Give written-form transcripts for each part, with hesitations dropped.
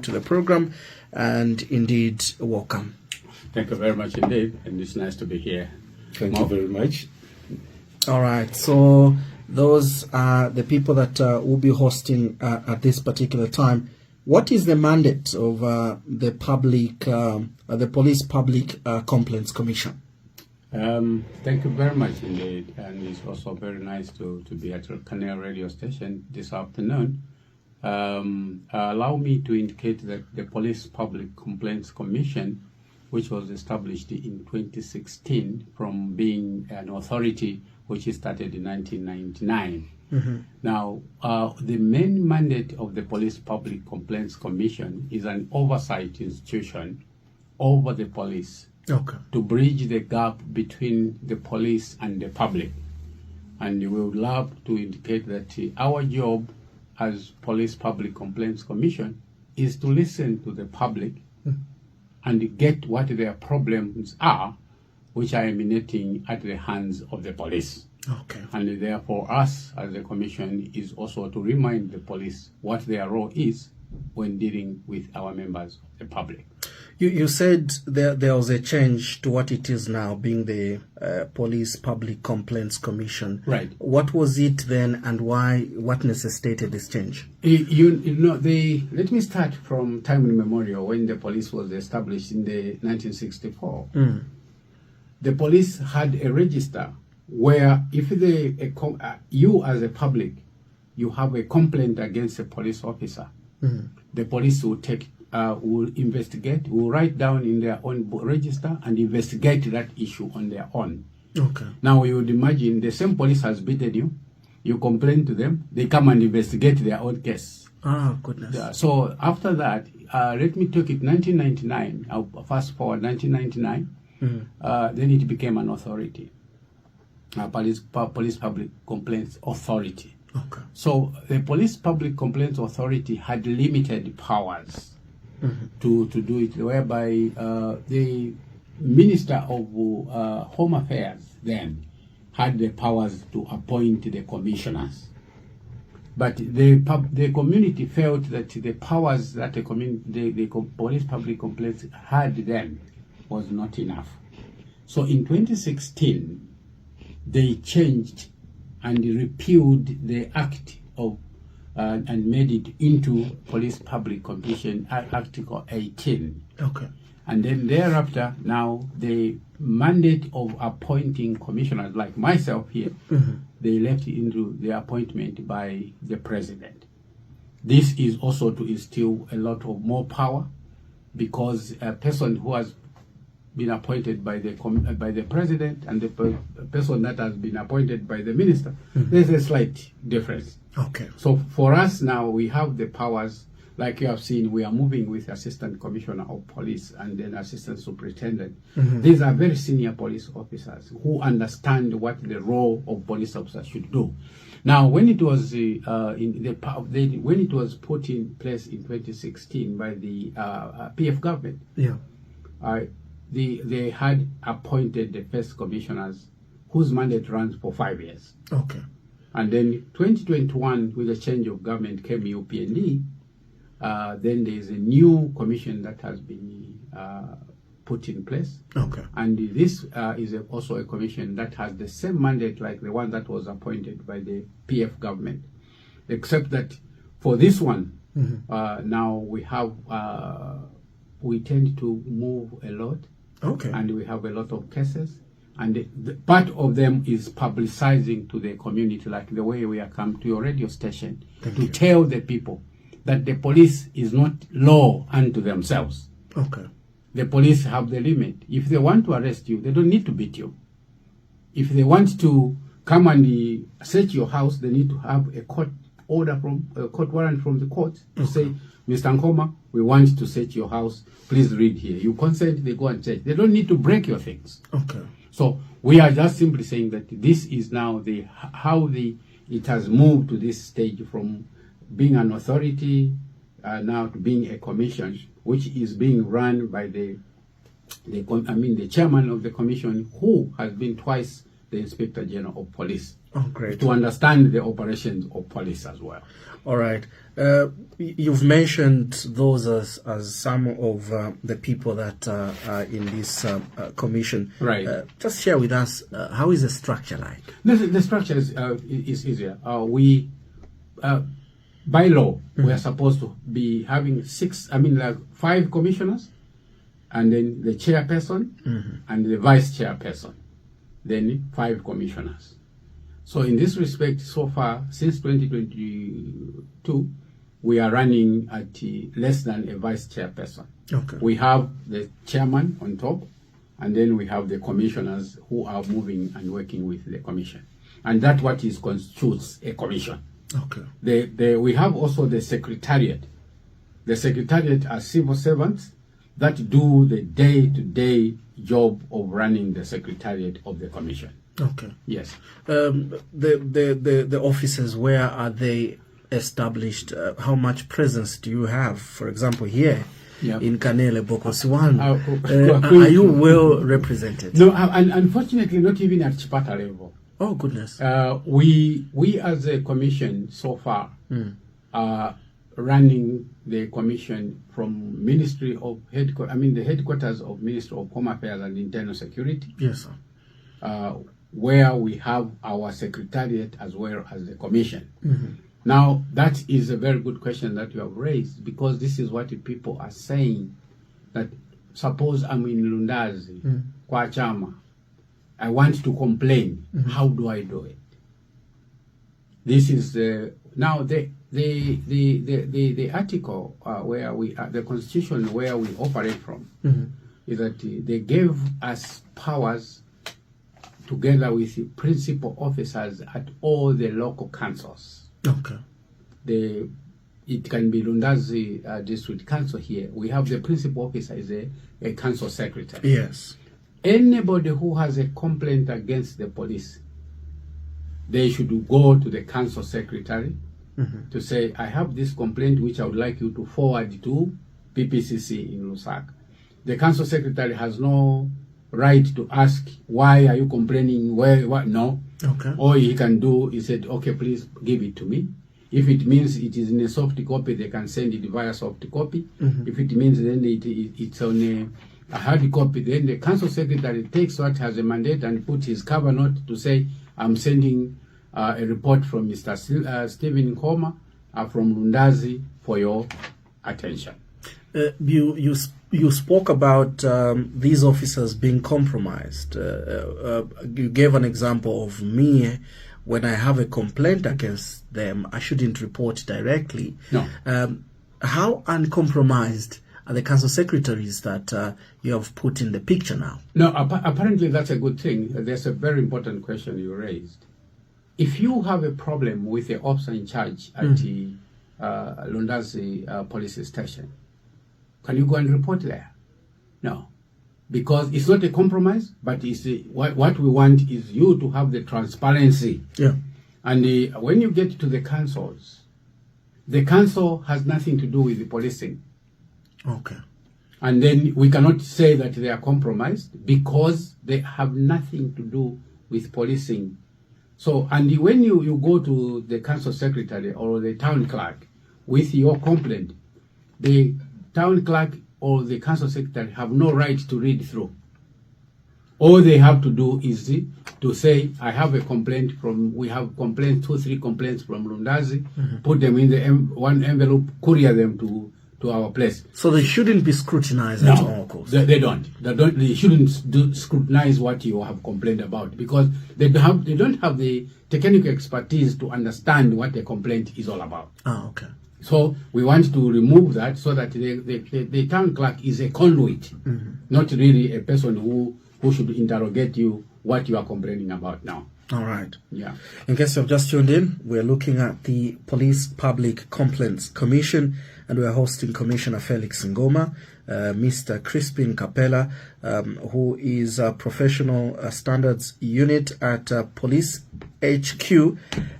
to the program, and indeed, welcome. Thank you very much indeed, and it's nice to be here. Thank you very much. All right, so those are the people that will be hosting at this particular time. What is the mandate of the Police Public Complaints Commission? Thank you very much indeed, and it's also very nice to be at Kanele radio station this afternoon. Allow me to indicate that the Police Public Complaints Commission, which was established in 2016 from being an authority which started in 1999. Now, the main mandate of the Police Public Complaints Commission is an oversight institution over the police to bridge the gap between the police and the public. And we would love to indicate that our job as Police Public Complaints Commission is to listen to the public and get what their problems are, which are emanating at the hands of the police. And therefore, us as a commission is also to remind the police what their role is when dealing with our members of the public. You said there was a change to what it is now, being the Police Public Complaints Commission. Right. What was it then, and why? What necessitated this change? Let me start from time immemorial when the police was established in the 1964. The police had a register where if you as a public, you have a complaint against a police officer, the police will investigate, will write down in their own register and investigate that issue on their own. Now you would imagine the same police has beaten you, you complain to them, they come and investigate their own case. Goodness. So after that, let me take it 1999, I'll fast forward 1999, then it became an authority, Police Public Complaints Authority. So the Police Public Complaints Authority had limited powers to do it, whereby the Minister of Home Affairs then had the powers to appoint the commissioners. But the community felt that the powers that the Police Public Complaints had then was not enough. So in 2016, they changed and repealed the Act of and made it into Police Public Competition Article 18. And then thereafter, now the mandate of appointing commissioners like myself here, they left into the appointment by the president. This is also to instill a lot of more power, because a person who has been appointed by the president and the person that has been appointed by the minister, there's a slight difference. So for us now, we have the powers, like you have seen, we are moving with Assistant Commissioner of Police and then Assistant Superintendent. These are very senior police officers who understand what the role of police officers should do. Now, when it was when it was put in place in 2016 by the PF government, they had appointed the first commissioners whose mandate runs for 5 years. And then 2021, with the change of government, came UPND. Then there is a new commission that has been put in place. And this is also a commission that has the same mandate like the one that was appointed by the PF government, except that for this one, now we have, we tend to move a lot. And we have a lot of cases, and part of them is publicizing to the community, like the way we are come to your radio station to tell the people that the police is not law unto themselves. The police have the limit. If they want to arrest you, they don't need to beat you. If they want to come and search your house, they need to have a court order a court warrant from the court to say, Mr. Nkoma, we want to search your house. Please read here. You consent, they go and check. They don't need to break your things. So we are just simply saying that this is now how it has moved to this stage from being an authority now to being a commission, which is being run by the chairman of the commission, who has been twice the Inspector General of Police. Oh, great. To understand the operations of police as well. All right. You've mentioned those as some of the people that are in this commission. Right. Just share with us, how is the structure like? The structure is easier. We, by law, we are supposed to be having 5 commissioners, and then the chairperson, and the vice chairperson, then 5 commissioners. So in this respect, so far, since 2022, we are running at less than a vice chairperson. Okay. We have the chairman on top, and then we have the commissioners who are moving and working with the commission. And that's what constitutes a commission. Okay. We have also the secretariat. The secretariat are civil servants that do the day-to-day job of running the secretariat of the commission. Okay. Yes. The offices, where are they established? How much presence do you have? For example, here in Kanele, Bokosiwan, are you well represented? No, unfortunately, not even at Chipata level. Oh, goodness. We as a commission so far are running the commission from Ministry of the headquarters of Ministry of Home Affairs and Internal Security. Yes, sir. Where we have our secretariat as well as the commission. Now, that is a very good question that you have raised, because this is what the people are saying, that suppose I'm in Lundazi, kwa chama, I want to complain. How do I do it? This is now the article where we the constitution where we operate from is that they gave us powers together with the principal officers at all the local councils. Okay. It can be Lundazi District Council here. We have the principal officer is a council secretary. Yes. Anybody who has a complaint against the police, they should go to the council secretary to say, I have this complaint which I would like you to forward to PPCC in Lusaka. The council secretary has no right to ask, why are you complaining? What? No. Okay. All he can do is say, okay, please give it to me. If it means it is in a soft copy, they can send it via soft copy. If it means then it's on a hard copy, then the council secretary takes what has a mandate and put his cover note to say, I'm sending a report from Mr. Stephen Nkoma from Lundazi for your attention. You spoke about these officers being compromised. You gave an example of me. When I have a complaint against them, I shouldn't report directly. No. How uncompromised are the council secretaries that you have put in the picture now? No, apparently that's a good thing. There's a very important question you raised. If you have a problem with the officer in charge at the Lundazi police station, can you go and report there? No. Because it's not a compromise, but it's what we want is you to have the transparency. Yeah. And when you get to the councils, the council has nothing to do with the policing. Okay. And then we cannot say that they are compromised because they have nothing to do with policing. So, and when you go to the council secretary or the town clerk with your complaint, the town clerk or the council secretary have no right to read through. All they have to do is to say, I have a complaint we have complaints, 2-3 complaints from Lundazi, put them in the one envelope, courier them to our place. So they shouldn't be scrutinized at all, of course. They don't. They shouldn't scrutinize what you have complained about, because they don't have the technical expertise to understand what the complaint is all about. Oh, okay. So we want to remove that so that the town clerk is a conduit, not really a person who should interrogate you what you are complaining about now. All right. Yeah. In case you've just tuned in, we're looking at the Police Public Complaints Commission, and we are hosting Commissioner Felix Ngoma, Mr. Crispin Capella, who is a professional standards unit at Police HQ,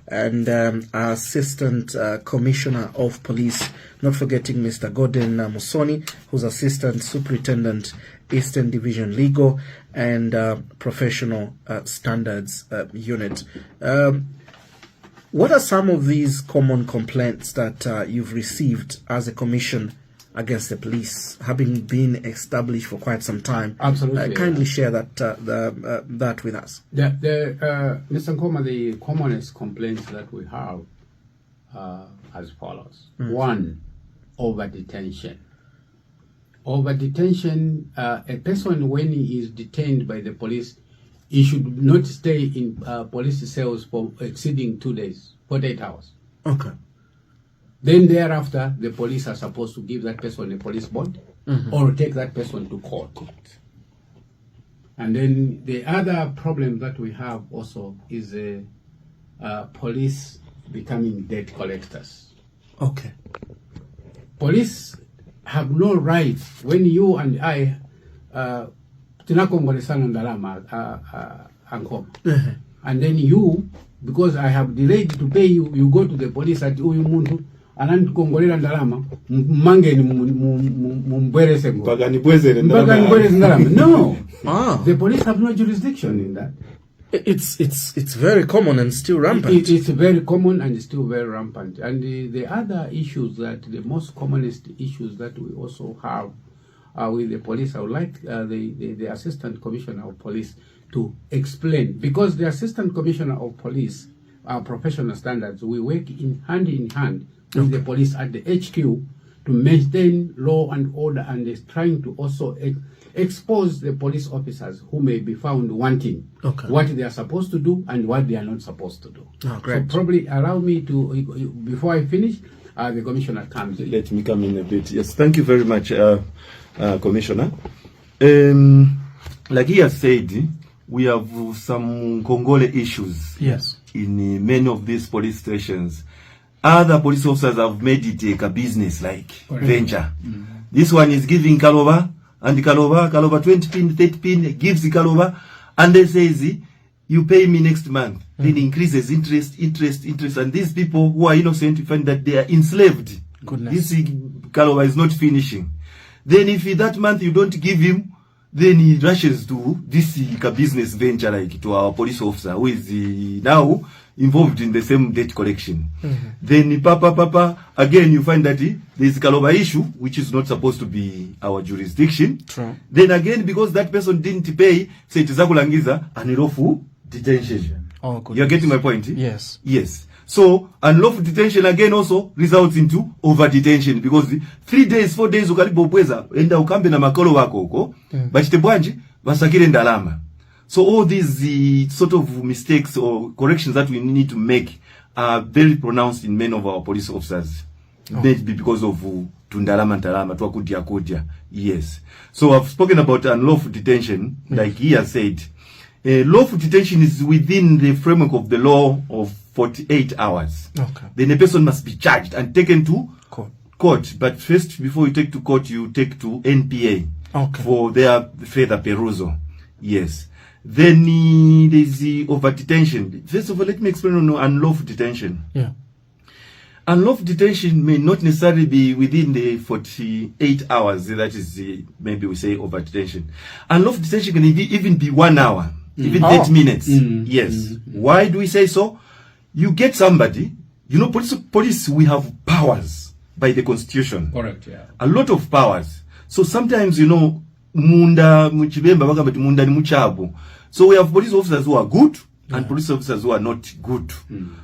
and Assistant Commissioner of Police, not forgetting Mr. Gordon Musoni, who's Assistant Superintendent, Eastern Division Legal, and Professional Standards Unit. What are some of these common complaints that you've received as a commission against the police, having been established for quite some time? Absolutely. Kindly share that with us. Mr. Nkoma, the commonest complaints that we have as follows. One, over-detention. Over-detention, a person when he is detained by the police, he should not stay in police cells for exceeding 2 days, 48 hours. Okay. Then thereafter, the police are supposed to give that person a police bond or take that person to court. And then the other problem that we have also is police becoming debt collectors. Okay. Police have no right when you and I tunakongolesana ndalama and then you, because I have delayed to pay you, you go to the police at uyu muntu anandikongolera ndalama mangeni mumbwerese mpaka nibweze ndalama. No. The police have no jurisdiction in that. It's very common and still rampant. It's very common and still very rampant. And the other issues the most commonest issues that we also have with the police, I would like the Assistant Commissioner of Police to explain, because the Assistant Commissioner of Police, professional standards, we work in hand with the police at the HQ to maintain law and order, and is trying to also expose the police officers who may be found wanting what they are supposed to do and what they are not supposed to do. Oh, great. So probably allow me to, before I finish, the Commissioner comes in. Let me come in a bit. Yes, thank you very much, Commissioner. Like he has said, we have some Congole issues. Yes. In many of these police stations. Other police officers have made it a business like venture. This one is giving Kaloba, and Kaloba 20 pin, 30 pin, gives the Kaloba, and they says, you pay me next month. Then increases interest, and these people who are innocent, you find that they are enslaved. Goodness. This Kaloba is not finishing. Then if that month you don't give him, then he rushes to this business venture like to our police officer who is now involved in the same debt collection. Then papa again you find that there is a Kaloba issue which is not supposed to be our jurisdiction. True. Then again, because that person didn't pay, say it is akulangiza unlawful detention. Oh, goodness. You're getting my point? Yes. Yes. So unlawful detention again also results into over detention, because 3 days 4 days ukalipopweza enda ukambe na makolo wako huko bachite bwanji basakire ndalama. So all these sort of mistakes or corrections that we need to make are very pronounced in many of our police officers. Maybe because of tundalama twakudia. Yes. So I've spoken about unlawful detention, like he has said. Lawful detention is within the framework of the law of 48 hours. Okay. Then a person must be charged and taken to court. But first, before you take to court, you take to NPA for their further perusal. Yes. Then there's the over detention. First of all, let me explain on unlawful detention. Yeah. Unlawful detention may not necessarily be within the 48 hours. That is maybe we say over detention. Unlawful detention can even be 1 hour, even 30 minutes. Yes. Why do we say so? You get somebody, police, we have powers by the Constitution. Correct, yeah. A lot of powers. So sometimes, munda muchibemba bakabati munda ni muchabu. So we have police officers who are good and police officers who are not good.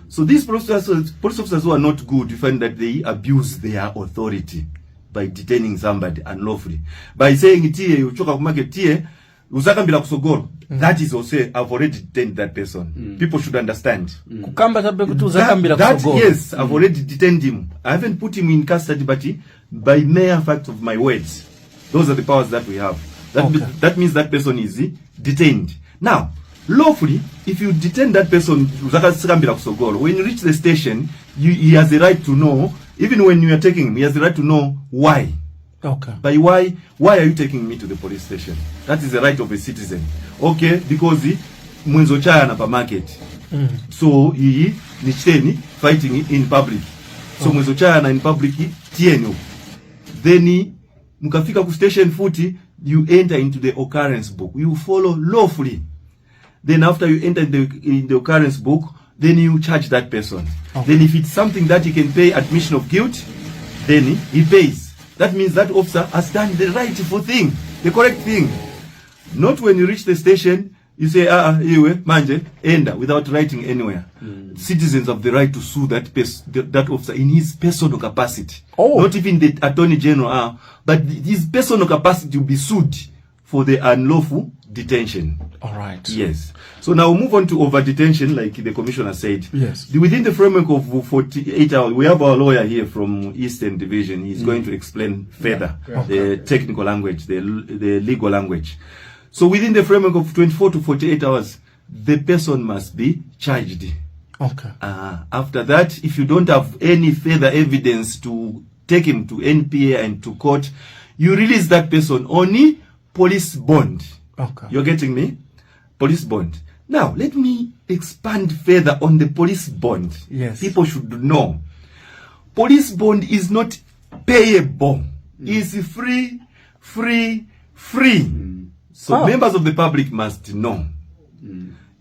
So these police officers who are not good, you find that they abuse their authority by detaining somebody unlawfully. By saying tie uchoka kumake tie uzakambila kusogoro. That is also, I've already detained that person. People should understand. Yes, I've already detained him. I haven't put him in custody, but by mere fact of my words, those are the powers that we have. That means that person is detained. Now, lawfully, if you detain that person, when you reach the station, he has the right to know Even when you are taking him, he has the right to know why. Okay. By why are you taking me to the police station? That is the right of a citizen. Okay, because he mwenzo chaya na pa market. So he ni cheni fighting in public. So mwenzo chaya na in public tieno. Then mukafika ku station footy, you enter into the occurrence book. You follow lawfully. Then after you enter in the occurrence book, then you charge that person. Then if it's something that he can pay admission of guilt, then he pays. That means that officer has done the rightful thing, the correct thing. Not when you reach the station, you say, iwe, manje, enda, without writing anywhere. Citizens have the right to sue that officer in his personal capacity. Not even the Attorney General, but his personal capacity will be sued for the unlawful detention. All right. Yes. So now we'll move on to over detention, like the commissioner said. Yes. Within the framework of 48 hours, we have our lawyer here from Eastern Division. He's going to explain further the technical language, the legal language. So within the framework of 24 to 48 hours, the person must be charged. Okay. After that, if you don't have any further evidence to take him to NPA and to court, you release that person on police bond. Okay. You're getting me? Police bond. Now, let me expand further on the police bond. Yes. People should know. Police bond is not payable. It's free. So members of the public must know.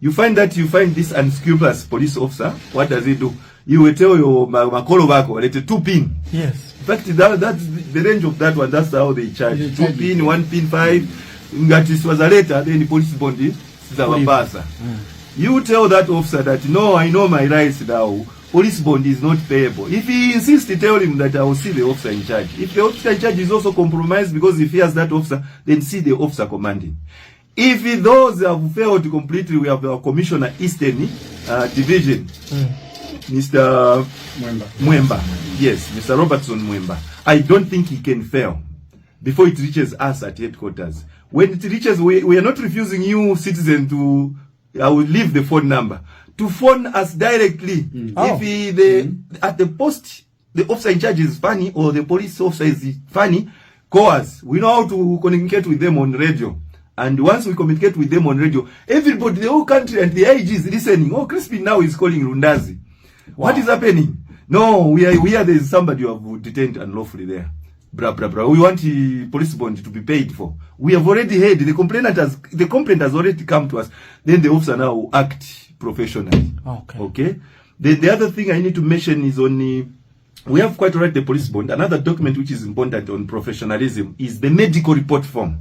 You find this unscrupulous police officer, what does he do? You will tell your makolo bako, let 2 pin. Yes. In fact, that's the range of that one. That's how they charge. 2 pin, 1 pin, 5. Ngati was later, then the police bond is our You tell that officer that, no, I know my rights now. Police bond is not payable. If he insists, tell him that I will see the officer in charge. If the officer in charge is also compromised because he fears that officer, then see the officer commanding. If those have failed completely, we have our Commissioner Eastern Division, Mr. Mwemba. Yes, Mr. Robertson Mwemba. I don't think he can fail before it reaches us at headquarters. When it reaches, we are not refusing you, citizen, to, I will leave the phone number, to phone us directly. If at the post, the officer in charge is funny, or the police officer is funny, call us. We know how to communicate with them on radio. And once we communicate with them on radio, everybody, the whole country and the IG is listening. Oh, Crispin now is calling Rundazi. What is happening? No, we are there is somebody you have detained unlawfully there. Bra. We want the police bond to be paid for. We have already heard the complaint has already come to us. Then the officer now will act professionally. Okay. The other thing I need to mention is we have quite right the police bond. Another document which is important on professionalism is the medical report form.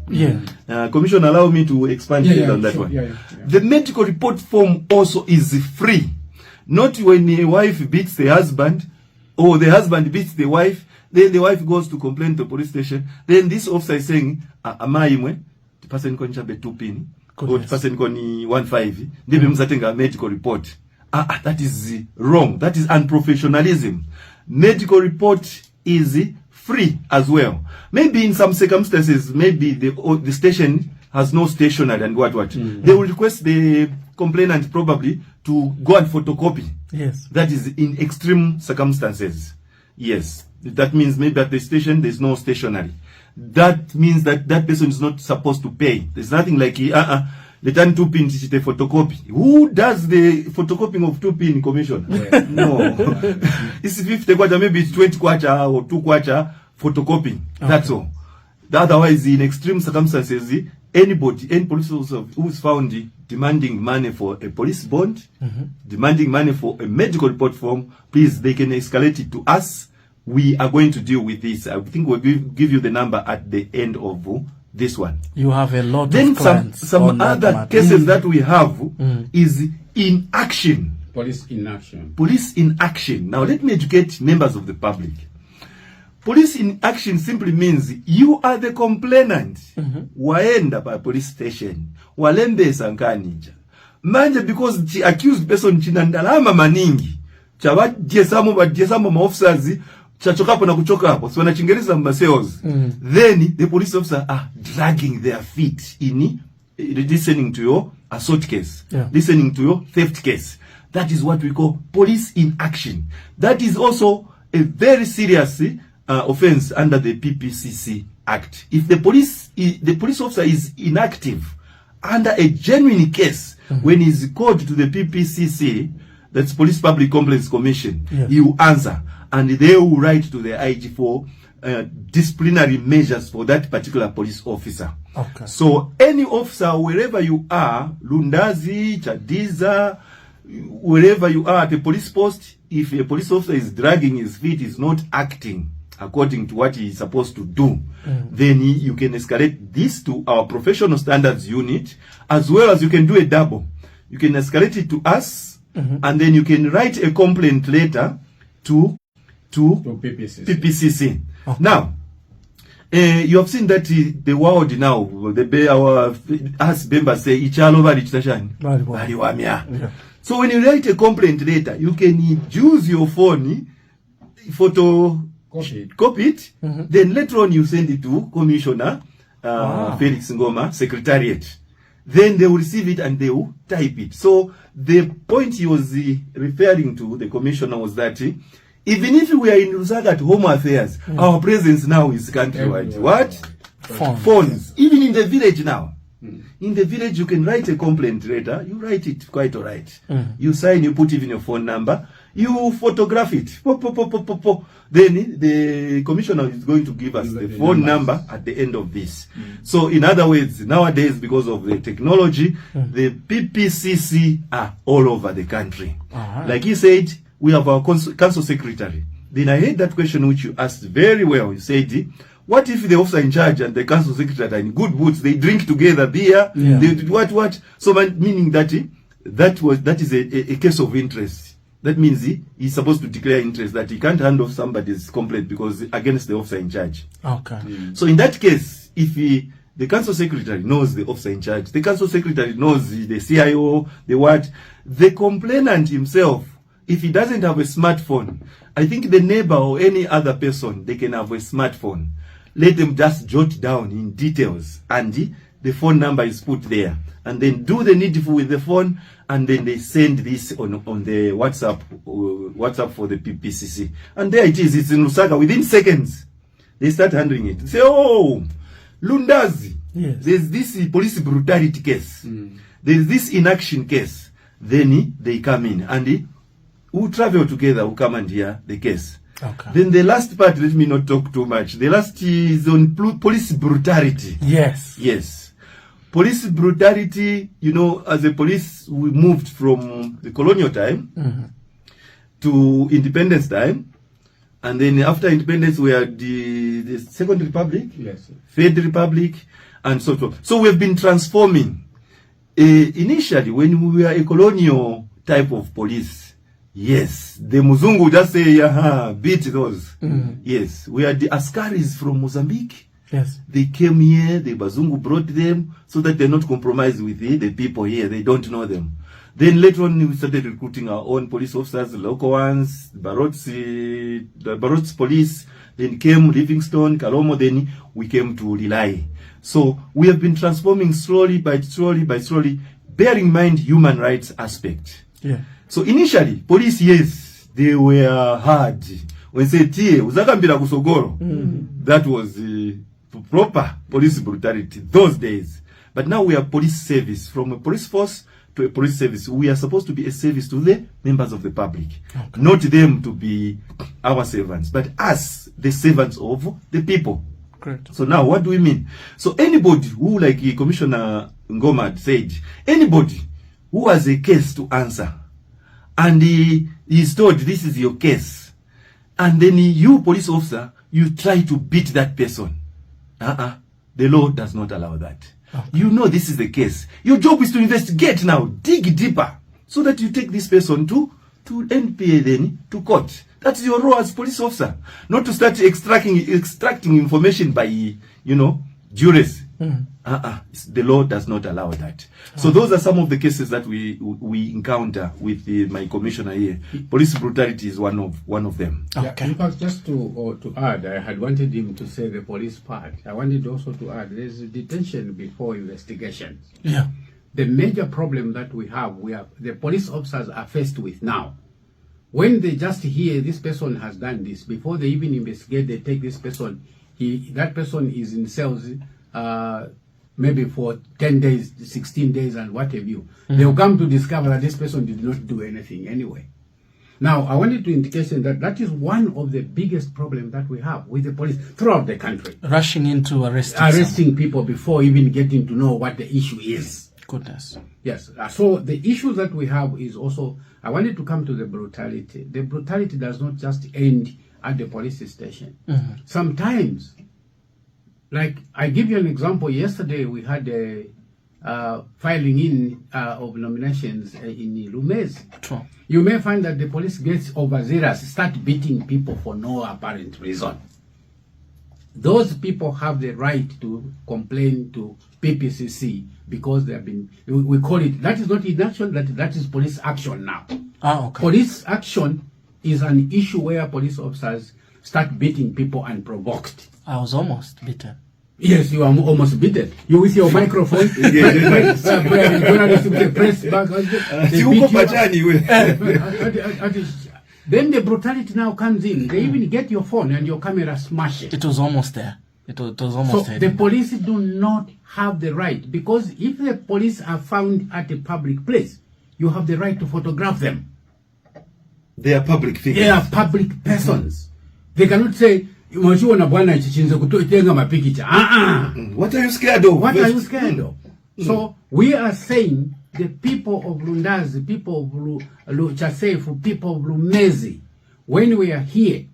Commission, allow me to expand on that one. The medical report form also is free. Not when a wife beats the husband, or the husband beats the wife, then the wife goes to complain to the police station. Then this officer is saying, the person koni chabe 2 pin, or the person koni 1.5, then mzatenga medical report. That is wrong. That is unprofessionalism. Medical report is free as well. Maybe in some circumstances, maybe the station has no stationery and what. They will request the complainant probably to go and photocopy. Yes. That is in extreme circumstances. Yes. That means maybe at the station there's no stationery. That means that person is not supposed to pay. There's nothing like the turn 2 pin the photocopy. Who does the photocopying of 2 pin, Commission? No. It's 50 kwacha, maybe it's 20 kwacha or 2 kwacha photocopying. That's all. Otherwise, in extreme circumstances, any police officer who is found demanding money for a police bond, demanding money for a medical report form, please, they can escalate it to us. We are going to deal with this. I think we'll give you the number at the end of this one. You have a lot then of clients. Some other cases that we have is inaction. Police inaction. Police inaction. Now let me educate members of the public. Police inaction simply means you are the complainant. Waenda by police station. Walembe sankanija. Manje because the accused person chinandalama maningi. Chawa diesamo ma officers chachokapo na kuchoka hapo. So wanachingereza sales. Then the police officers are dragging their feet in listening to your assault case. Listening to your theft case. That is what we call police inaction. That is also a very serious offense under the PPCC Act. If the police officer is inactive under a genuine case, when he's called to the PPCC, that's Police Public Complaints Commission, he will answer, and they will write to the IG for disciplinary measures for that particular police officer. Okay. So any officer, wherever you are, Lundazi, Chadiza, wherever you are at a police post, if a police officer is dragging his feet, is not acting according to what he is supposed to do, then you can escalate this to our professional standards unit, as well as you can do a double. You can escalate it to us, and then you can write a complaint letter to PPCC. Okay. Now, you have seen that the world now, us members say, so when you write a complaint letter, you can use your phone, copy it, then later on you send it to Commissioner Felix Ngoma, Secretariat. Then they will receive it and they will type it. So the point he was referring to, the commissioner, was that even if we are in Lusaka at Home Affairs, our presence now is countrywide. What? Phones. Even in the village now. In the village, you can write a complaint letter. You write it quite all right. You sign, you put even your phone number. You photograph it. Then the commissioner is going to give us the phone number at the end of this. So in other words, nowadays, because of the technology, the PPCC are all over the country. Like he said, we have our council secretary. Then I heard that question which you asked very well. You said, what if the officer in charge and the council secretary are in good boots? They drink together beer. They what? So meaning that that is a case of interest. That means he's supposed to declare interest, that he can't hand off somebody's complaint because against the officer in charge. Okay. So in that case, if the council secretary knows the officer in charge, the council secretary knows the CIO, the complainant himself, if he doesn't have a smartphone, I think the neighbor or any other person, they can have a smartphone. Let them just jot down in details, and the phone number is put there, and then do the needful with the phone, and then they send this on the WhatsApp for the PPCC, and there it is. It's in Lusaka. Within seconds, they start handling it. Say, oh, Lundazi, there's this police brutality case, there's this inaction case. Then they come in and we'll travel together. We'll come and hear the case. Okay. Then the last part, let me not talk too much. The last is on police brutality. Yes. Police brutality, as a police, we moved from the colonial time to independence time. And then after independence, we had the Second Republic, Third Republic, and so forth. So we've been transforming. Initially, when we were a colonial type of police, yes, the Muzungu just say, beat those. Yes, we had the Askaris from Mozambique. Yes. They came here, the Bazungu brought them so that they're not compromised with the people here. They don't know them. Then later on, we started recruiting our own police officers, the local ones, the Barot's police. Then came Livingstone, Kalomo. Then we came to Lilai. So we have been transforming slowly by slowly, bearing in mind human rights aspect. Yeah. So initially, police, yes, they were hard. When say tie, uzakambira kusogoro, that was proper police brutality those days. But now we are police service. From a police force to a police service, we are supposed to be a service to the members of the public. Okay. Not them to be our servants, but us, the servants of the people. Great. So now, what do we mean? So anybody who, like Commissioner Ngoma said, anybody who has a case to answer, and he is told this is your case, and then you, police officer, you try to beat that person. The law does not allow that. Okay. You know this is the case. Your job is to investigate now, dig deeper, so that you take this person to NPA, then to court. That's your role as police officer. Not to start extracting information by, jurors. The law does not allow that. So those are some of the cases that we encounter with my commissioner here. Police brutality is one of them. Okay. In fact, just to add, I had wanted him to say the police part. I wanted also to add, there's detention before investigation. Yeah. The major problem that we have the police officers are faced with now. when they just hear this person has done this, before they even investigate, they take this person, that person is in cells maybe for 10 days, 16 days, and what have you. They'll come to discover that this person did not do anything anyway. Now, I wanted to indicate that that is one of the biggest problems that we have with the police throughout the country. Rushing into arresting people before even getting to know what the issue is. Goodness. Yes. So the issue that we have is also, I wanted to come to the brutality. The brutality does not just end at the police station. Sometimes, like I give you an example, yesterday we had a filing in of nominations in Lumezi. True. You may find that the police gets overzealous, start beating people for no apparent reason. Those people have the right to complain to PPCC because they have been, we call it, that is not inaction, that is police action now. Okay. Police action is an issue where police officers start beating people unprovoked. I was almost beaten. Yes, you are almost beaten. You with your microphone, press back. Then the brutality now comes in. They even get your phone and your camera smash it. It was almost there. It was almost there. So the police do not have the right, because if the police are found at a public place, you have the right to photograph them. They are public figures. They are public persons. They cannot say, what are you scared of? What are you scared of? So we are saying the people of Lundazi, the people of Chasefu, people of Lumezi, when we are here,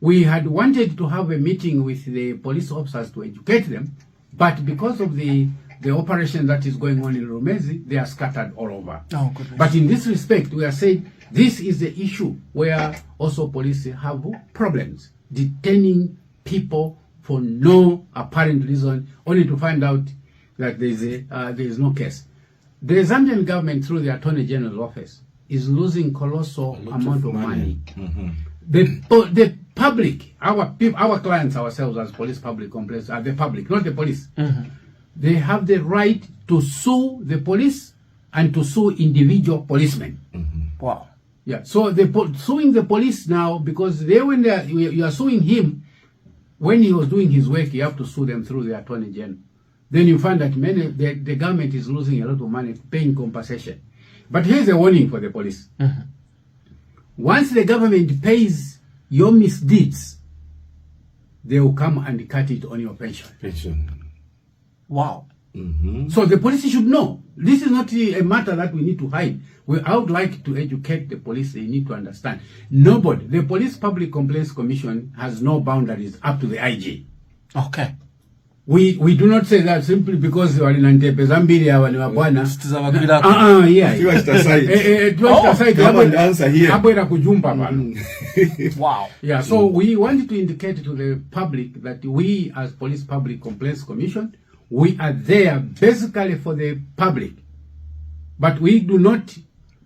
we had wanted to have a meeting with the police officers to educate them, but because of the operation that is going on in Lumezi, they are scattered all over. Oh, goodness. But in this respect, we are saying this is the issue where also police have problems, detaining people for no apparent reason, only to find out that there is no case. The Zambian government, through the Attorney General's office, is losing colossal amount of money. The public, our clients ourselves as police public complaints, are the public, not the police. They have the right to sue the police and to sue individual policemen. Wow. Yeah, so suing the police now, because you are suing him when he was doing his work, you have to sue them through the Attorney General. Then you find that the government is losing a lot of money paying compensation. But here's a warning for the police. Once the government pays your misdeeds, they will come and cut it on your pension. Wow. So the police should know. This is not a matter that we need to hide. I would like to educate the police. They need to understand. Nobody, the Police Public Complaints Commission has no boundaries up to the IG. Okay. We do not say that simply because they are in Zambia wale wabwana. Come and answer here. Wow. Yeah, so we wanted to indicate to the public that we as Police Public Complaints Commission, we are there basically for the public. But we do not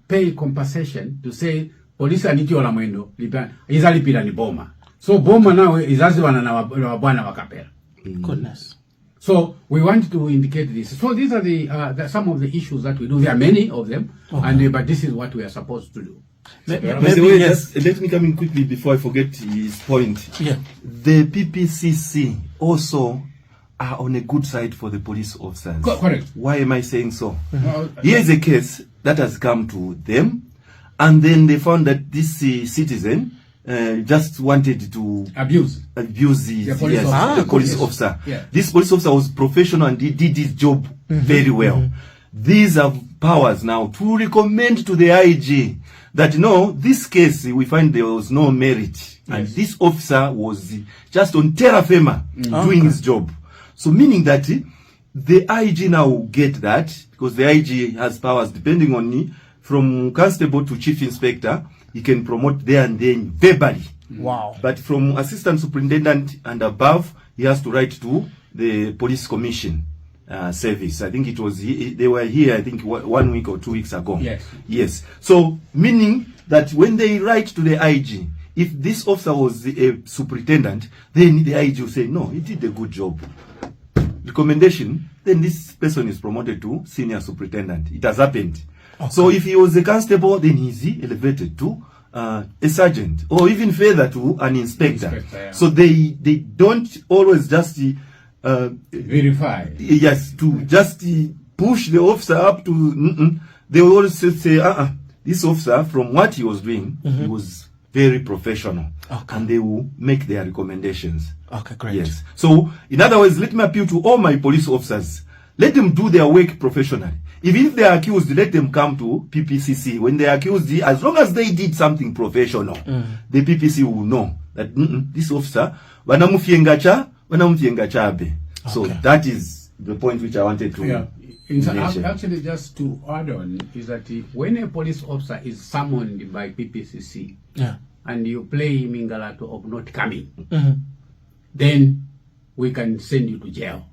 pay compensation to say police aniti ola mwendo izalipira ni boma. So boma now izaziwana na wabwana wakapera. Goodness. So we want to indicate this. So these are the some of the issues that we do. There are many of them, but this is what we are supposed to do. Let me come in quickly before I forget his point. Yeah. The PPCC also are on a good side for the police officers. Correct. Why am I saying so? Here is a case that has come to them, and then they found that this citizen just wanted to abuse the police officer. Yeah. This police officer was professional and he did his job very well. These have powers now to recommend to the IG that no, this case we find there was no merit, and this officer was just on terra firma doing his job. So meaning that the IG now get that, because the IG has powers depending on from constable to chief inspector. He can promote there and then verbally. Wow. But from assistant superintendent and above, he has to write to the police commission service. I think it was, they were here, I think 1 week or 2 weeks ago. Yes. So meaning that when they write to the IG, if this officer was a superintendent, then the IG will say, no, he did a good job. Recommendation, then this person is promoted to senior superintendent. It has happened. Okay. So if he was a constable, then he's elevated to a sergeant, or even further to an inspector. Yeah. So they don't always just Verify. yes, to just push the officer up to. They will always say, this officer, from what he was doing, he was very professional, and they will make their recommendations. Okay, great. Yes. So, in other words, let me appeal to all my police officers. Let them do their work professionally. Even if they are accused, let them come to PPCC. When they are accused, as long as they did something professional, the PPC will know that this officer, so that is the point which I wanted to mention. Actually, just to add on, is that when a police officer is summoned by PPCC, and you play Mingalato of not coming, then we can send you to jail.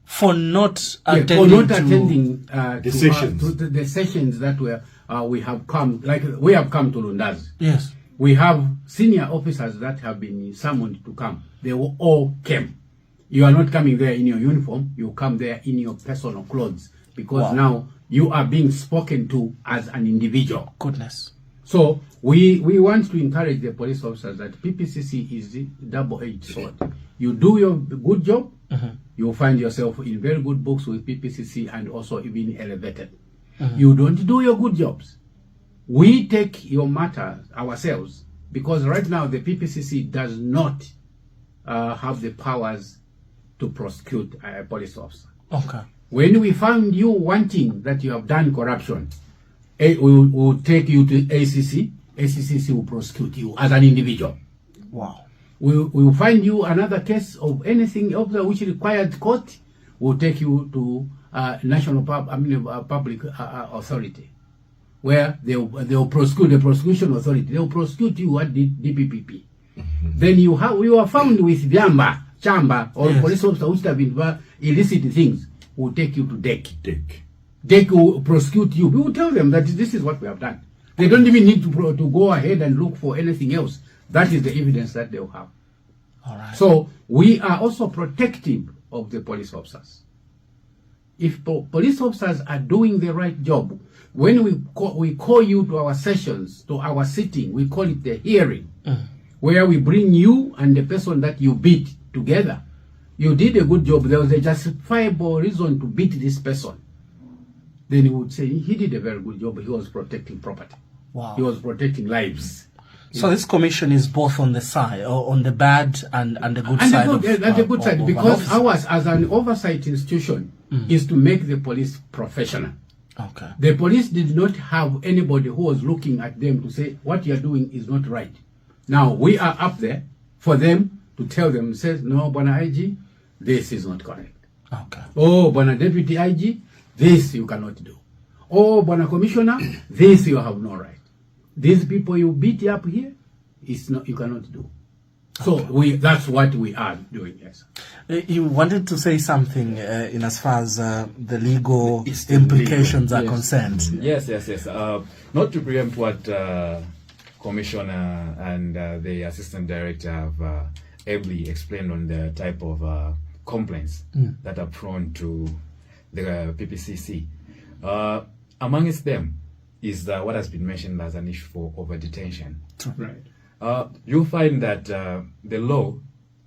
For not attending, the sessions. to the sessions that we have come, like we have come to Lundazi. Yes. We have senior officers that have been summoned to come. They all came. You are not coming there in your uniform. You come there in your personal clothes, because now you are being spoken to as an individual. Goodness. So we want to encourage the police officers that PPCC is the double-edged sword. You do your good job, you'll find yourself in very good books with PPCC and also even elevated. You don't do your good jobs, we take your matter ourselves, because right now the PPCC does not have the powers to prosecute a police officer. Okay. When we find you wanting that you have done corruption, we'll take you to ACC. ACC will prosecute you as an individual. Wow. We'll find you another case of anything else which required court. We'll take you to national public authority, where they'll prosecute the prosecution authority. They'll prosecute you at the DPPP. Then you are found with Chamba or police officer which have been illicit things. We'll take you to DEC. DEC will prosecute you. We will tell them that this is what we have done. They don't even need to go ahead and look for anything else. That is the evidence that they'll have. All right. So we are also protective of the police officers. If police officers are doing the right job, when we call you to our sessions, to our sitting, we call it the hearing, where we bring you and the person that you beat together. You did a good job. There was a justifiable reason to beat this person. Then he would say he did a very good job. He was protecting property. Wow. He was protecting lives. So this commission is both on the side, or on the bad and the good side. And the good side, because ours as an oversight institution is to make the police professional. Okay. The police did not have anybody who was looking at them to say what you are doing is not right. Now we are up there for them to tell them, says, no, Bwana IG, this is not correct. Okay. Oh, Bwana Deputy IG, this you cannot do. Oh, Bwana Commissioner, this you have no right. These people you beat up here, you cannot do. So that's what we are doing. Yes. You wanted to say something in as far as the legal implications are concerned. Yes. Not to preempt what Commissioner and the Assistant Director have ably explained on the type of complaints that are prone to the PPCC. Amongst them is what has been mentioned as an issue for over-detention. Right. You'll find that the law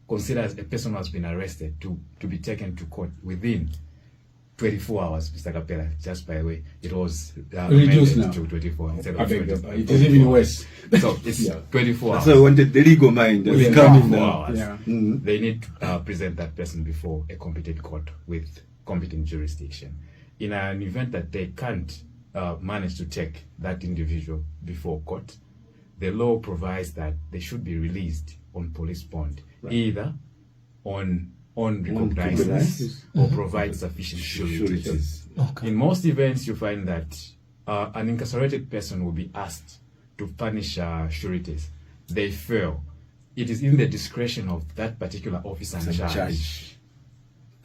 considers a person who has been arrested to be taken to court within 24 hours, Mr. Kapela. Just by the way, it was reduced now to 24 instead of 24. It is even worse. So it's 24 hours. So I wanted the legal mind that's coming now. Hours. Yeah. They need to present that person before a competent court with competent jurisdiction. In an event that they can't manage to take that individual before court, the law provides that they should be released on police bond, either on recognizance or provide sufficient sureties. Okay. In most events, you find that an incarcerated person will be asked to furnish sureties. They fail. It is in the discretion of that particular officer and judge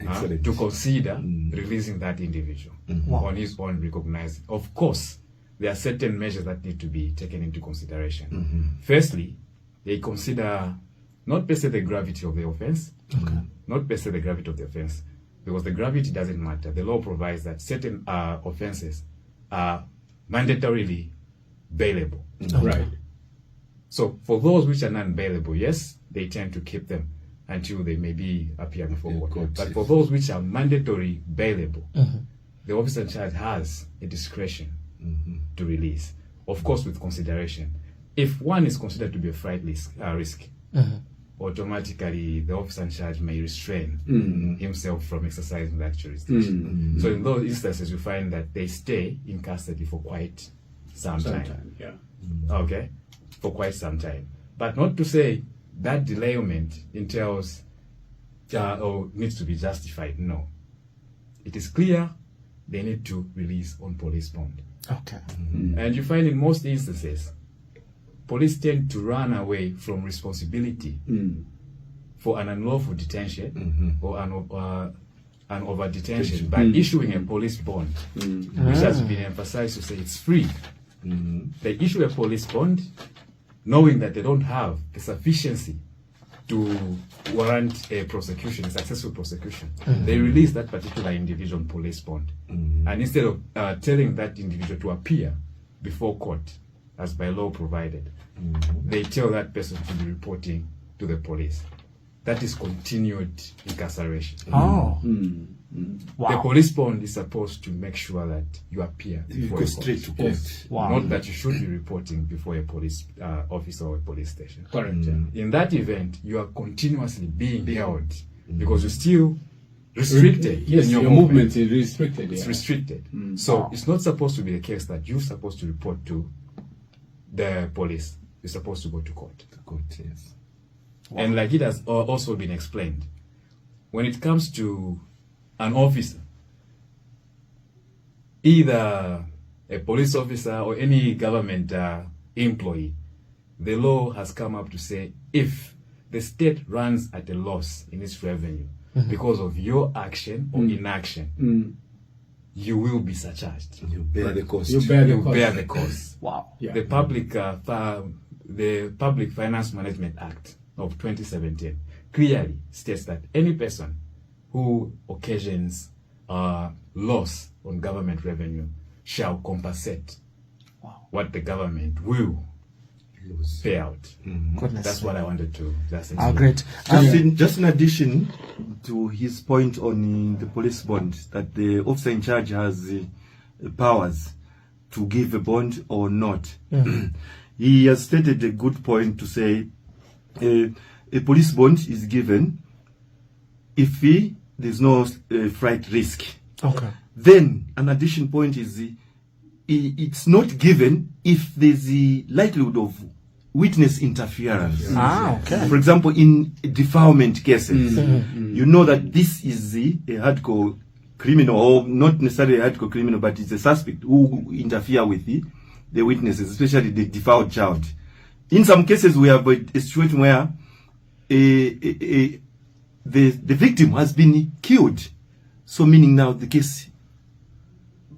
to consider releasing that individual on his own recognized. Of course, there are certain measures that need to be taken into consideration. Firstly, they consider not per se the gravity of the offense, not per se the gravity of the offense, because the gravity doesn't matter. The law provides that certain offenses are mandatorily bailable. Right. So for those which are non-bailable, yes, they tend to keep them until they maybe appear before court. But for those which are mandatory bailable, the officer in charge has a discretion to release, of course with consideration. If one is considered to be a flight risk, automatically the officer in charge may restrain himself from exercising that jurisdiction. So in those instances, you find that they stay in custody for quite some time. Yeah. Okay, for quite some time. But not to say that delayment entails or needs to be justified. No. It is clear they need to release on police bond. Okay. And you find in most instances, police tend to run away from responsibility for an unlawful detention or an over detention by issuing a police bond, which has been emphasized to say it's free. They issue a police bond knowing that they don't have the sufficiency to warrant a prosecution, a successful prosecution. They release that particular individual on police bond. And instead of telling that individual to appear before court, as by law provided, they tell that person to be reporting to the police. That is continued incarceration. Oh. Wow. The police bond is supposed to make sure that you appear before go a straight to court. Yes. Wow. Not that you should be reporting before a police officer or a police station. Correct. In that event, you are continuously being held because you're still restricted. Yes, in your your movement is restricted. It's Yeah. restricted. So it's not supposed to be the case that you're supposed to report to the police. You're supposed to go to court. Yes. And like it has also been explained, when it comes to an officer, either a police officer or any government employee, the law has come up to say if the state runs at a loss in its revenue because of your action or inaction, you will be surcharged. You bear the cost. You bear the You cost. bear the cost. Wow. Yeah. The Public Finance Management Act of 2017 clearly states that any person who occasions loss on government revenue shall compensate what the government will pay out. Goodness. That's what I wanted to just Oh, explain. great. Just in addition to his point on the police bond, that the officer in charge has powers to give a bond or not. He has stated a good point to say a police bond is given if there's no flight risk. Okay. Then an addition point is it's not given if there's a likelihood of witness interference. Okay. For example, in defilement cases, you know that this is a hardcore criminal, or not necessarily a hardcore criminal, but it's a suspect who interfere with the witnesses, especially the defiled child. In some cases, we have a situation where the victim has been killed, so meaning now the case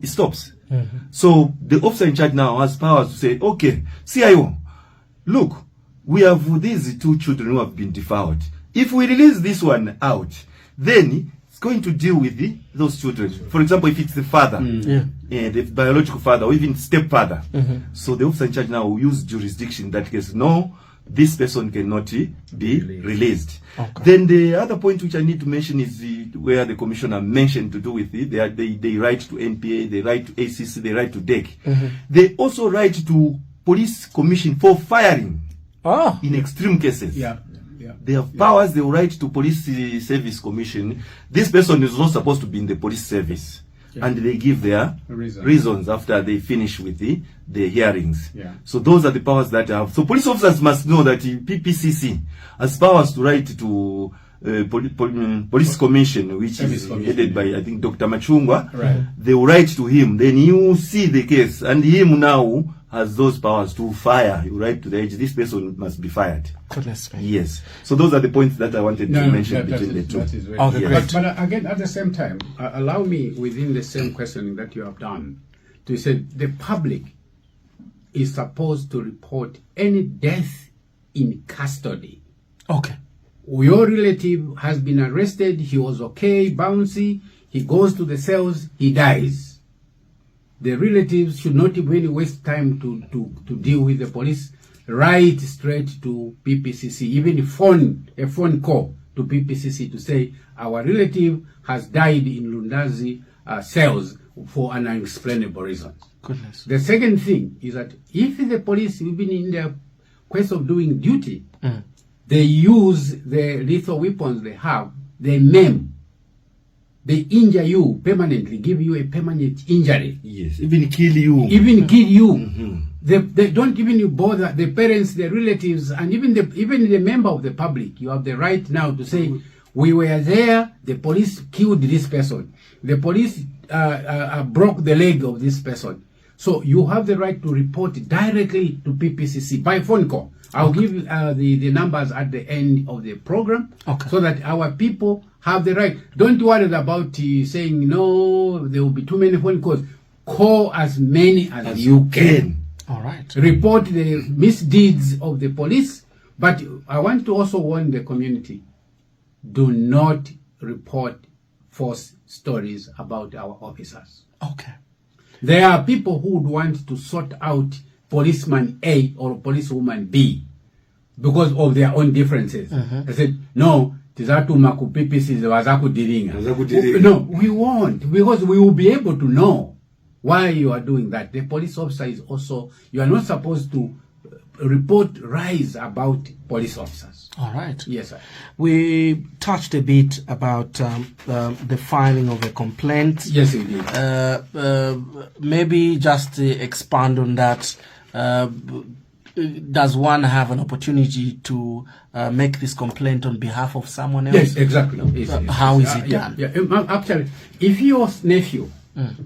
it stops. So the officer in charge now has powers to say, okay, CIO, look, we have these two children who have been defiled. If we release this one out, then it's going to deal with those children. For example, if it's the father, the biological father, or even stepfather. So the officer in charge now will use jurisdiction in that case. No, this person cannot be released. Okay. Then the other point which I need to mention is where the commissioner mentioned to do with it. They write to NPA, they write to ACC, they write to DEC. They also write to police commission for firing in extreme cases. Yeah. They have powers. They will write to police service commission. This person is not supposed to be in the police service. And they give their reasons after they finish with the hearings. Yeah. So those are the powers that have. So police officers must know that PPCC has powers to write to police commission, which is headed by, I think, Dr. Machungwa. Right. They will write to him. Then you see the case, and him now has those powers to fire. You write to the edge. This person must be fired. Goodness me. Yes. So those are the points that I wanted to mention between the two. That is very Okay, good. great. But again, at the same time, allow me, within the same questioning that you have done, to say the public is supposed to report any death in custody. Okay. Your relative has been arrested, he was okay, bouncy, he goes to the cells, he dies. the relatives should not even waste time to deal with the police. Write straight to PPCC, even a phone call to PPCC to say our relative has died in Lundazi cells for an unexplainable reason. Goodness. The second thing is that if the police, even in their quest of doing duty, they use the lethal weapons they have, they maim, they injure you permanently, give you a permanent injury. Yes, even kill you. Even kill you. They don't even bother the parents, the relatives, and even the member of the public. You have the right now to say, we were there, the police killed this person. The police broke the leg of this person. So you have the right to report directly to PPCC by phone call. I'll give you the numbers at the end of the program, so that our people have the right. Don't worry about saying, no, there will be too many phone calls. Call as many as you can. All right. Report the misdeeds of the police. But I want to also warn the community, do not report false stories about our officers. Okay. There are people who would want to sort out policeman A or policewoman B because of their own differences. They said, no, tizatuma ku PPC wazakudiringa. No, we won't, because we will be able to know why you are doing that. The police officer is also, you are not supposed to report lies about police officers. All right. Yes, sir. We touched a bit about the filing of a complaint. Yes, we did. Maybe just expand on that. Does one have an opportunity to make this complaint on behalf of someone else? Yes, exactly. Yes, how is it done? Yeah. Actually, if your nephew,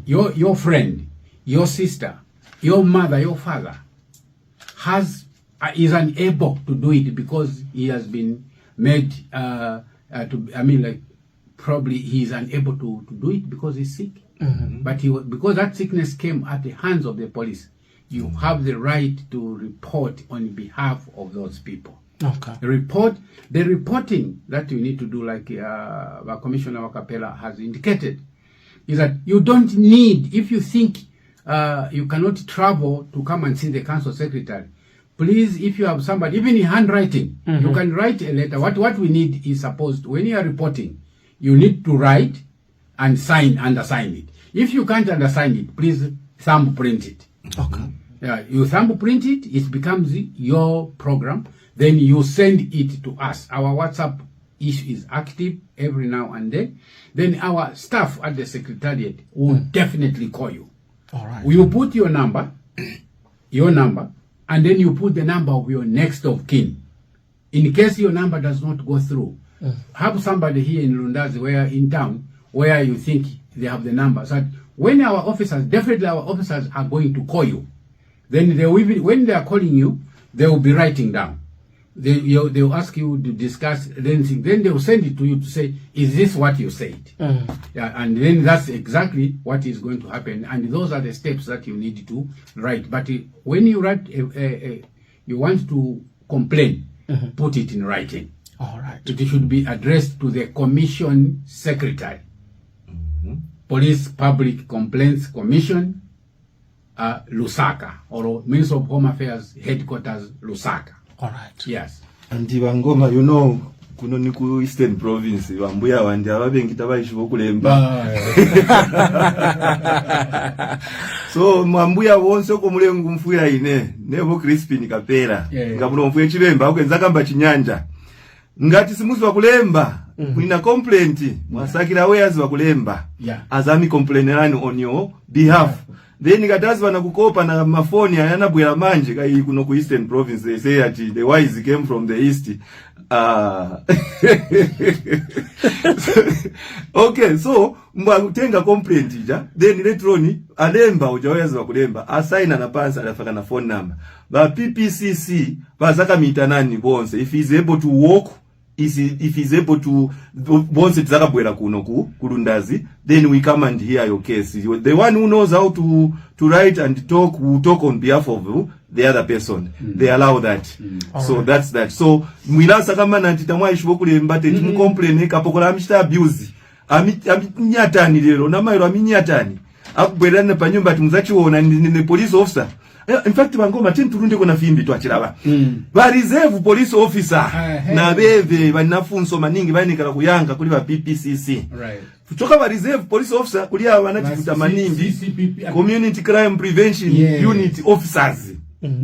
your friend, your sister, your mother, your father is unable to do it because he has been made probably he is unable to do it because he's sick. But because that sickness came at the hands of the police, you have the right to report on behalf of those people. Okay. The reporting that you need to do, like Commissioner Wakapela has indicated, is that you don't need, if you think you cannot travel to come and see the council secretary, please, if you have somebody, even in handwriting, you can write a letter. What we need is supposed, when you are reporting, you need to write and undersign it. If you can't undersign it, please thumbprint it. Okay. Yeah, you thumbprint it, it becomes your program. Then you send it to us. Our WhatsApp is active every now and then. Then our staff at the secretariat will definitely call you. All right. You put your number, and then you put the number of your next of kin. In case your number does not go through, have somebody here in Lundazi, where in town, where you think they have the number. So when our officers are going to call you, then they will when they are calling you, they will be writing down. They will ask you to discuss, then they will send it to you to say, is this what you said? Yeah, and then that's exactly what is going to happen. And those are the steps that you need to write. But when you write, you want to complain, put it in writing. All right. It should be addressed to the Commission Secretary. Police Public Complaints Commission, Lusaka, or Ministry of Home Affairs Headquarters, Lusaka. All right. Yes. Anti Bangoma, you know, kuno ni ku Eastern Province, wambuya wandi ababengita bayishibo kulemba. So mwambuya wonse ko mulengu mfuya ine, nebo Crispin kapera. Ngamuno mfuya chibemba okwenza kamba chinyanja. Ngati simuzi wakulemba, kuna complaint, mwasakira wares wakulemba. Azami complainant on your behalf. Then ngatazi wana kukopa na mafoni yana bwela manje kai kuno ku Eastern Province, they say that the wise came from the east. Okay, so mwakutenga complaint ija, then electroni alemba ujaweza wakulemba, assign na pansa alafaka na phone number. Ba PPCC bazaka mitanani bonse, if he's able to walk, if he's able to bonse tizaka bwela kuno ku Lundazi, then we come and hear your case. The one who knows how to write and talk will talk on behalf of the other person. They allow that. So right. That's that. So mwilasa kama nantitamwa ishibokule mbate complain kapokola amishita abuse. Aminyatani lero, namairo aminyatani. akubwerana pa nyumba tumuzachiona ni police officer. In fact bangoma tinturunde kona fimbi twachiraba. Ba reserve police officer na beve banafunso maningi banikala kuyanga kuli ba PPCC. Right. Kutoka ba reserve police officer kuli abanachifuta manimbi community crime prevention unit officers.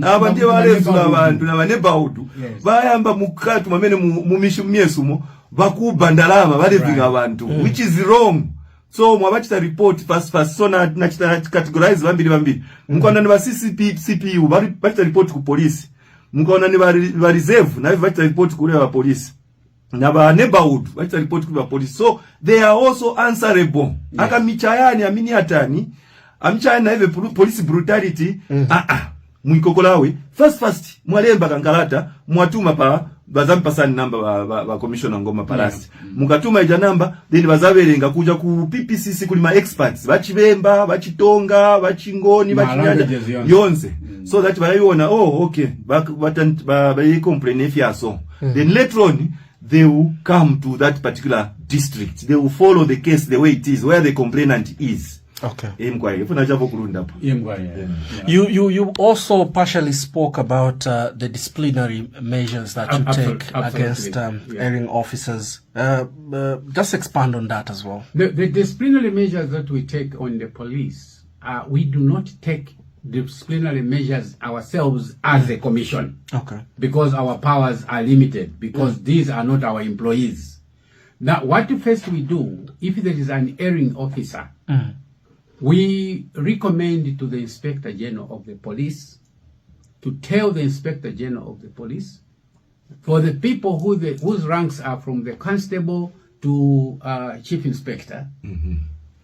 Aba ndiye balezula abantu na neighborhood bayamba mukatu mamene mumishu myesumo bakuba ndalama balevinga abantu which is wrong. So mwabachita report fast so na chita categorize bambiri mukona ni ba CPU bachita report ku police mukona ni ba reserve na bachita report ku ba police na ba neighborhood bachita report ku ba police. So they are also answerable. Aka michayani amini atani amchayani na police brutality muikokolawe first mwalemba kankalata mwatuma pa bazampasani namba ba commissioner ngoma palasi mukatuma ija namba then bazaberenga kuja ku PPCC kuli ma experts bachibemba bachitonga bachingoni bachinyanja yonse so that bayiona okay ba complain if ya so then later on they will come to that particular district, they will follow the case the way it is where the complainant is. Okay. You also partially spoke about the disciplinary measures that you take against erring officers. Just expand on that as well. The disciplinary measures that we take on the police, we do not take disciplinary measures ourselves as a commission. Okay. Because our powers are limited, because these are not our employees. Now, what first we do, if there is an erring officer, we recommend to the Inspector General of the Police to tell the Inspector General of the Police for the people whose ranks are from the constable to Chief Inspector.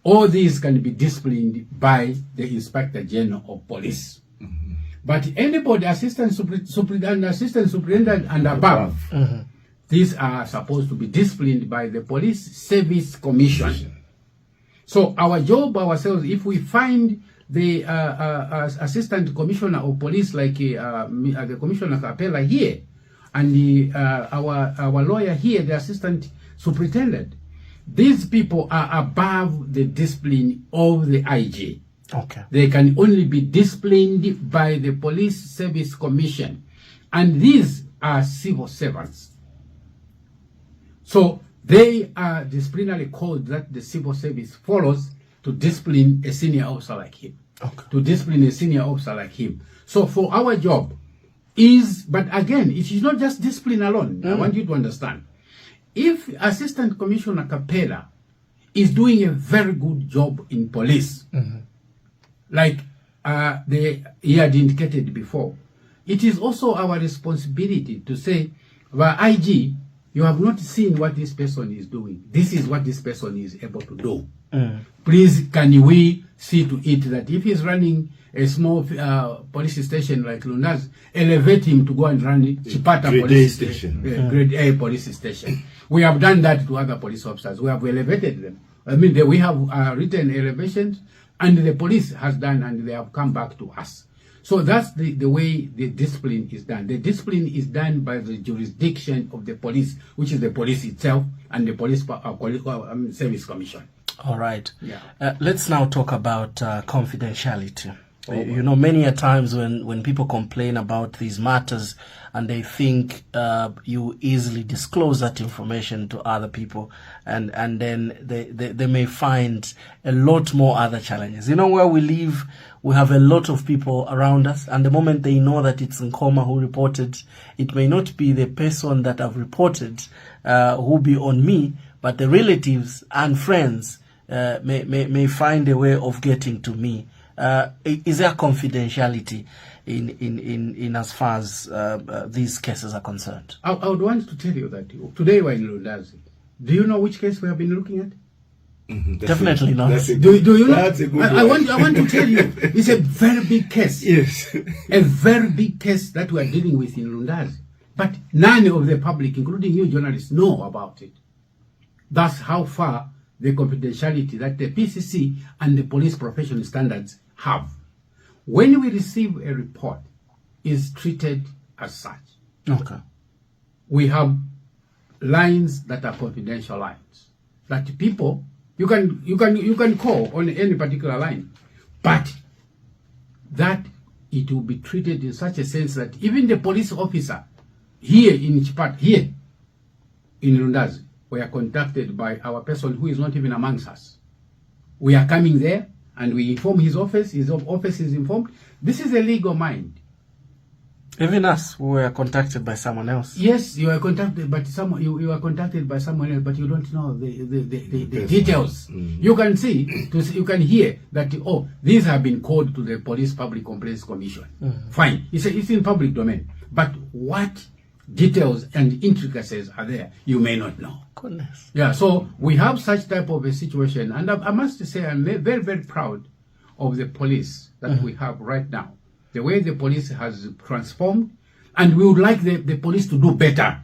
All these can be disciplined by the Inspector General of Police. But anybody, assistant superintendent and above, these are supposed to be disciplined by the Police Service Commission. So our job ourselves, if we find the assistant commissioner of police like the Commissioner Capella here, and our lawyer here, the assistant superintendent, these people are above the discipline of the IG. Okay. They can only be disciplined by the Police Service Commission. And these are civil servants. So they are disciplinary codes that the civil service follows to discipline a senior officer like him. Okay. To discipline a senior officer like him. So for our job is, but again, it is not just discipline alone. I want you to understand. If Assistant Commissioner Capella is doing a very good job in police, like he had indicated before, it is also our responsibility to say, well, IG, you have not seen what this person is doing. This is what this person is able to do. Please, can we see to it that if he's running a small police station like Lundazi, elevate him to go and run Chipata police station, grade A police station. We have done that to other police officers. We have elevated them. I mean, we have written elevations, and the police has done, and they have come back to us. So that's the way the discipline is done. The discipline is done by the jurisdiction of the police, which is the police itself and the police service commission. All right. Yeah. Let's now talk about confidentiality. You know, many a times when people complain about these matters and they think you easily disclose that information to other people, and then they may find a lot more other challenges. You know, where we live, we have a lot of people around us, and the moment they know that it's Nkoma who reported, it may not be the person that I've reported who be on me, but the relatives and friends may find a way of getting to me. Is there confidentiality in as far as these cases are concerned? I would want to tell you that today we're in Lundazi. Do you know which case we have been looking at? Definitely not. Do you know? That's a good I want to tell you, it's a very big case. Yes. A very big case that we are dealing with in Lundazi. But none of the public, including you journalists, know about it. That's how far the confidentiality that the PCC and the police professional standards have. When we receive a report, is treated as such. Okay. We have lines that are confidential lines that people You can call on any particular line, but that it will be treated in such a sense that even the police officer here in Chipat, here in Lundazi, we are contacted by our person who is not even amongst us. We are coming there and we inform his office is informed. This is a legal mind. Even us, we were contacted by someone else. Yes, you are contacted, but you are contacted by someone else, but you don't know the details. You can see, you can hear that, oh, these have been called to the Police Public Complaints Commission. Fine, it's in public domain. But what details and intricacies are there, you may not know. Goodness. Yeah, so we have such type of a situation, and I must say I'm very, very proud of the police that we have right now. The way the police has transformed, and we would like the police to do better.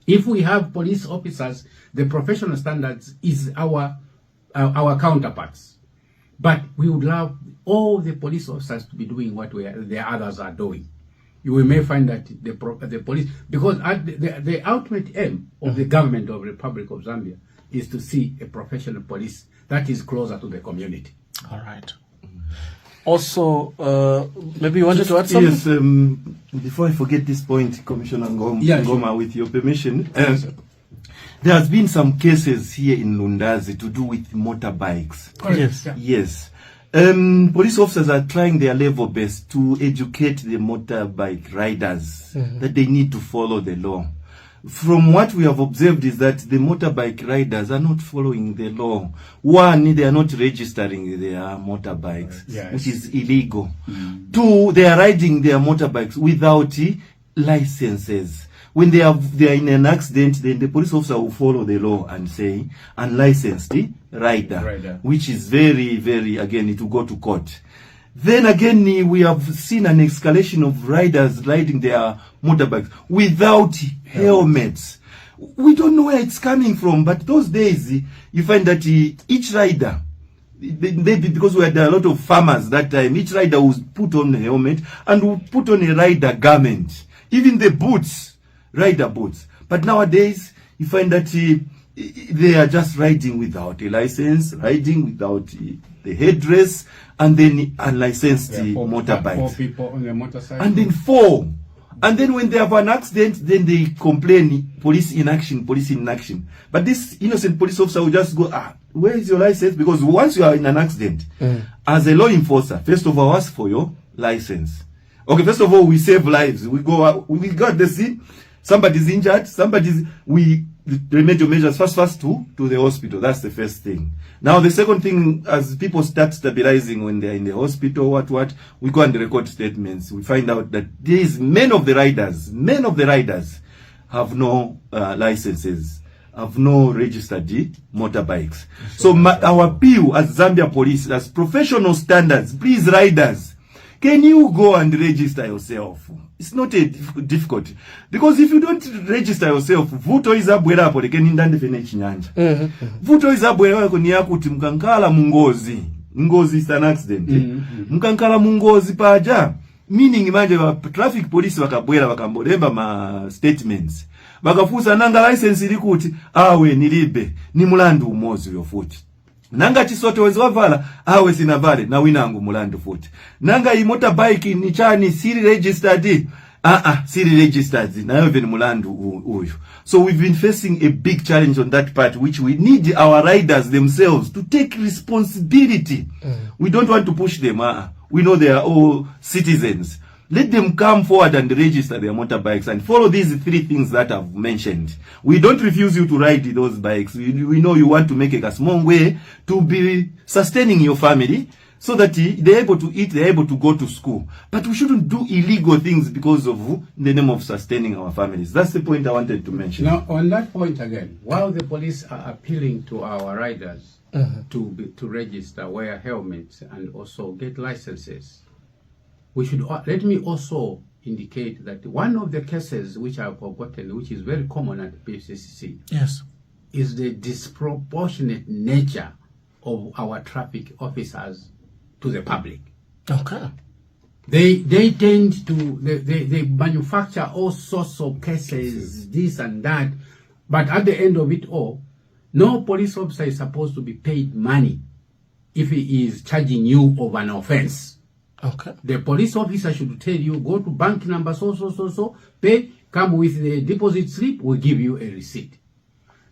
If we have police officers, the professional standards is our counterparts. But we would love all the police officers to be doing what the others are doing. You may find that the police, because the ultimate aim of the government of the Republic of Zambia is to see a professional police that is closer to the community. All right. Also, maybe you wanted to add something? Yes, before I forget this point, Commissioner Ngoma, sure. with your permission, there has been some cases here in Lundazi to do with motorbikes. Yes. Yeah. Yes. Police officers are trying their level best to educate the motorbike riders that they need to follow the law. From what we have observed is that the motorbike riders are not following the law. One, they are not registering their motorbikes, Yes. which is illegal. Two, they are riding their motorbikes without licenses. When they are in an accident, then the police officer will follow the law and say unlicensed rider, which is very, very, again, it will go to court. Then again, we have seen an escalation of riders riding their motorbikes without helmets. We don't know where it's coming from, but those days, you find that each rider, because we had a lot of farmers that time, each rider would put on a helmet and would put on a rider garment. Even the boots, rider boots. But nowadays, you find that they are just riding without a license, riding without the headdress, and then unlicensed motorbikes. 4 people on the motorcycle. And then 4. And then when they have an accident, then they complain, police inaction, police inaction. But this innocent police officer will just go, where is your license? Because once you are in an accident, as a law enforcer, first of all, ask for your license. Okay, first of all, we save lives. We got the scene, somebody's injured, we remedial measures fast to the hospital. That's the first thing. Now the second thing, as people start stabilizing when they're in the hospital, we go and record statements. We find out that many of the riders have no licenses, have no registered motorbikes. So our appeal as Zambia Police, as professional standards, please riders, can you go and register yourself? It's not a difficult. Because if you don't register yourself, vuto izabwera hapo leke nindande fene chinyanja. Vuto izabwera wako ni yakuti mkankala mungozi. Ngozi is an accident. Mkankala mungozi paja. Meaning manje wa traffic police wakabwera wakambolemba ma statements. Bakafusa nanga license ilikuti, awe nilibe, ni mulandu umozi uyo futi. Nanga chisoto wezi wavala, awe sinavale, na winangu mulandu futi. Nanga motorbike ni chani siri registered, siri registered, na even mulandu uyu. So we've been facing a big challenge on that part, which we need our riders themselves to take responsibility. We don't want to push them, we know they are all citizens. Let them come forward and register their motorbikes and follow these 3 things that I've mentioned. We don't refuse you to ride those bikes. We know you want to make a small way to be sustaining your family so that they're able to eat, they're able to go to school. But we shouldn't do illegal things because of the name of sustaining our families. That's the point I wanted to mention. Now, on that point again, while the police are appealing to our riders to register, wear helmets, and also get licenses, we should let me also indicate that one of the cases which I've forgotten, which is very common at PCCC, yes, is the disproportionate nature of our traffic officers to the public. Okay. They tend to they manufacture all sorts of cases, this and that, but at the end of it all, No police officer is supposed to be paid money if he is charging you of an offense. Okay. The police officer should tell you, go to bank number so, pay, come with the deposit slip, we'll give you a receipt.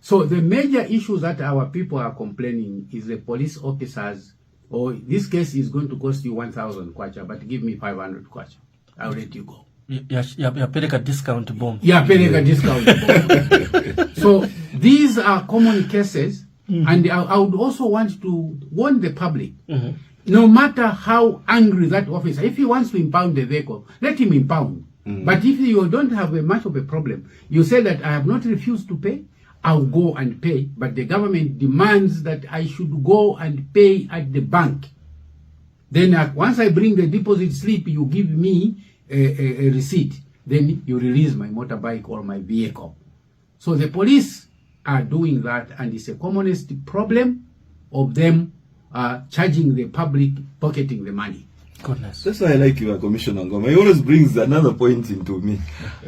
So the major issue that our people are complaining is the police officers, this case is going to cost you 1,000 kwacha, but give me 500 kwacha. I'll let you go. Yeah, pay a discount bomb. Yeah, pay a discount bomb. So these are common cases, and I would also want to warn the public. No matter how angry that officer, if he wants to impound the vehicle, let him impound. But if you don't have much of a problem, you say that I have not refused to pay, I'll go and pay, but the government demands that I should go and pay at the bank. Then once I bring the deposit slip, you give me a receipt. Then you release my motorbike or my vehicle. So the police are doing that, and it's a commonest problem of them charging the public, pocketing the money. Goodness. That's why I like you, Commissioner Ngoma. He always brings another point into me.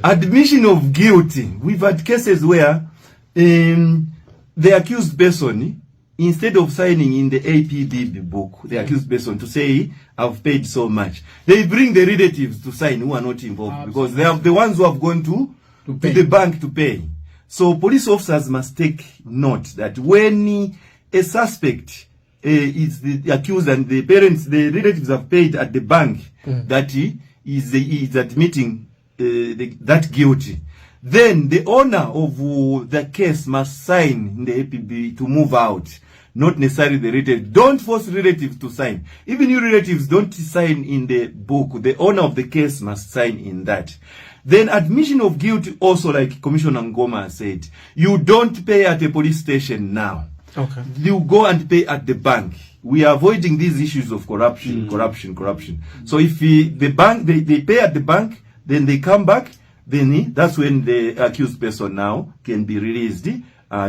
Admission of guilty. We've had cases where the accused person, instead of signing in the APB book, the accused person to say, I've paid so much, they bring the relatives to sign who are not involved. Absolutely. Because they are the ones who have gone to the bank to pay. So police officers must take note that when a suspect is the accused and the parents, the relatives have paid at the bank, that he is admitting that guilty, then the owner of the case must sign in the APB to move out. Not necessarily the relative. Don't force relatives to sign. Even your relatives don't sign in the book. The owner of the case must sign in that. Then admission of guilt also, like Commissioner Ngoma said, you don't pay at a police station now. Okay. You go and pay at the bank. We are avoiding these issues of corruption. So if the bank, they pay at the bank, then they come back, then that's when the accused person now can be released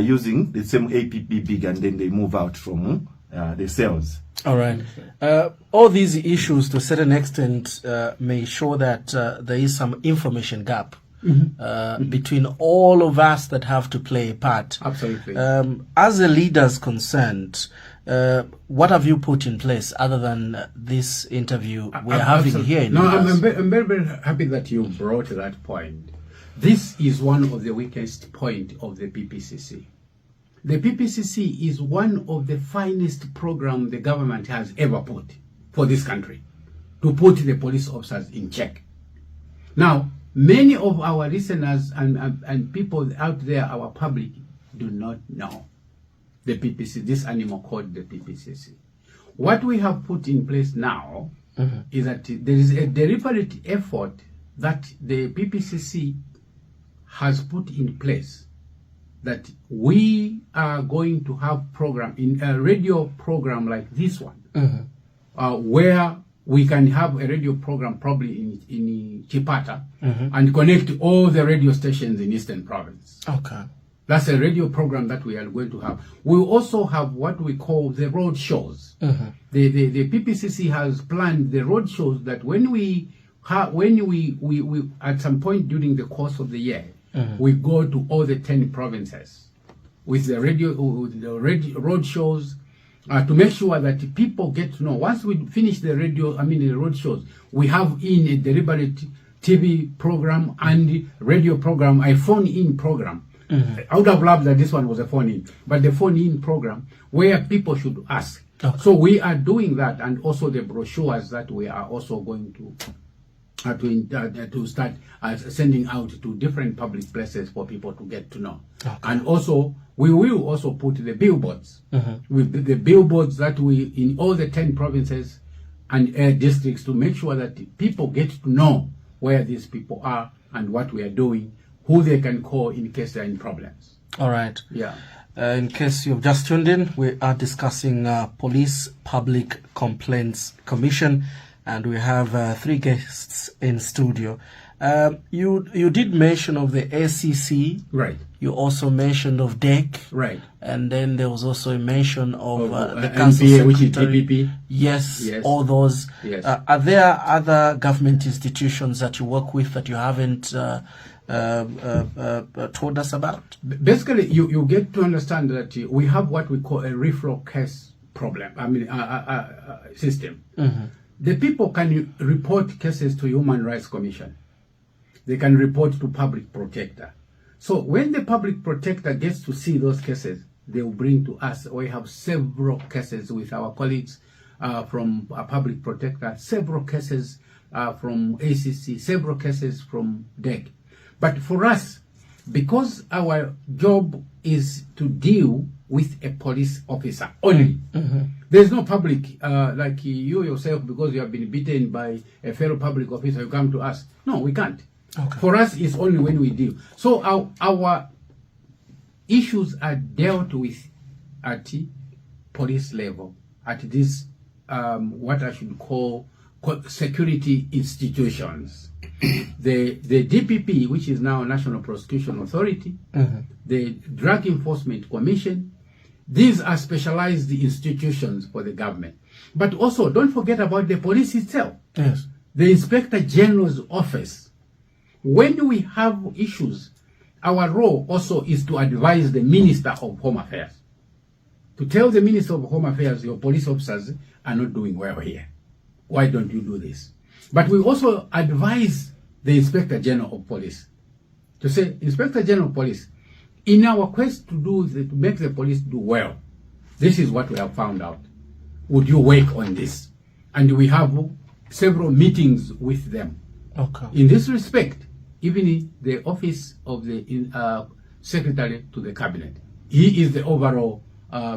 using the same APB big, and then they move out from the cells. All right. All these issues, to a certain extent, may show that there is some information gap between all of us that have to play a part. Absolutely. As a leaders concerned, what have you put in place other than this interview we're having here in I'm very, very happy that you brought that point. This is one of the weakest points of the PPCC. The PPCC is one of the finest programs the government has ever put for this country, to put the police officers in check. Now, many of our listeners and people out there, our public, do not know the PPCC, this animal called the PPCC. What we have put in place now is that there is a deliberate effort that the PPCC has put in place, that we are going to have program in a radio program like this one, where we can have a radio program probably in Chipata and connect all the radio stations in Eastern Province. Okay. That's a radio program that we are going to have. We also have what we call the road shows. The PPCC has planned the road shows that when we at some point during the course of the year, we go to all the 10 provinces with the road shows to make sure that people get to know. Once we finish the road shows, we have in a deliberate TV program and radio program, a phone-in program. I would have loved that this one was a phone-in, but the phone-in program where people should ask. Okay. So we are doing that, and also the brochures that we are also going to start sending out to different public places for people to get to know. Okay. And also, we will also put the billboards, with the billboards that we, in all the 10 provinces and districts, to make sure that people get to know where these people are and what we are doing, who they can call in case they're in problems. All right. Yeah. In case you've just tuned in, we are discussing Police Public Complaints Commission, and we have 3 guests in studio. You did mention of the ACC. Right. You also mentioned of DEC. Right. And then there was also a mention of the NPA, Council Secretary. which is TPP. Yes, all those. Yes. Are there other government institutions that you work with that you haven't told us about? Basically, you get to understand that we have what we call a reflow case problem. System. Mm-hmm. The people can report cases to Human Rights Commission. They can report to public protector. So when the public protector gets to see those cases, they will bring to us. We have several cases with our colleagues from a public protector, several cases from ACC, several cases from DEC. But for us, because our job is to deal with a police officer only, Mm-hmm. there's no public, like you yourself, because you have been beaten by a fellow public officer, you come to us. No, we can't. Okay. For us, it's only when we deal. So our issues are dealt with at police level, at this, what I should call security institutions. The DPP, which is now National Prosecution Authority, Mm-hmm. the Drug Enforcement Commission, these are specialized institutions for the government. But also, don't forget about the police itself. Yes. The Inspector General's office. When we have issues, our role also is to advise the Minister of Home Affairs. To tell the Minister of Home Affairs, your police officers are not doing well here. Why don't you do this? But we also advise the Inspector General of Police to say, Inspector General of Police, in our quest to make the police do well, this is what we have found out. Would you work on this? And we have several meetings with them. Okay. In this respect, even the office of the secretary to the cabinet, he is the overall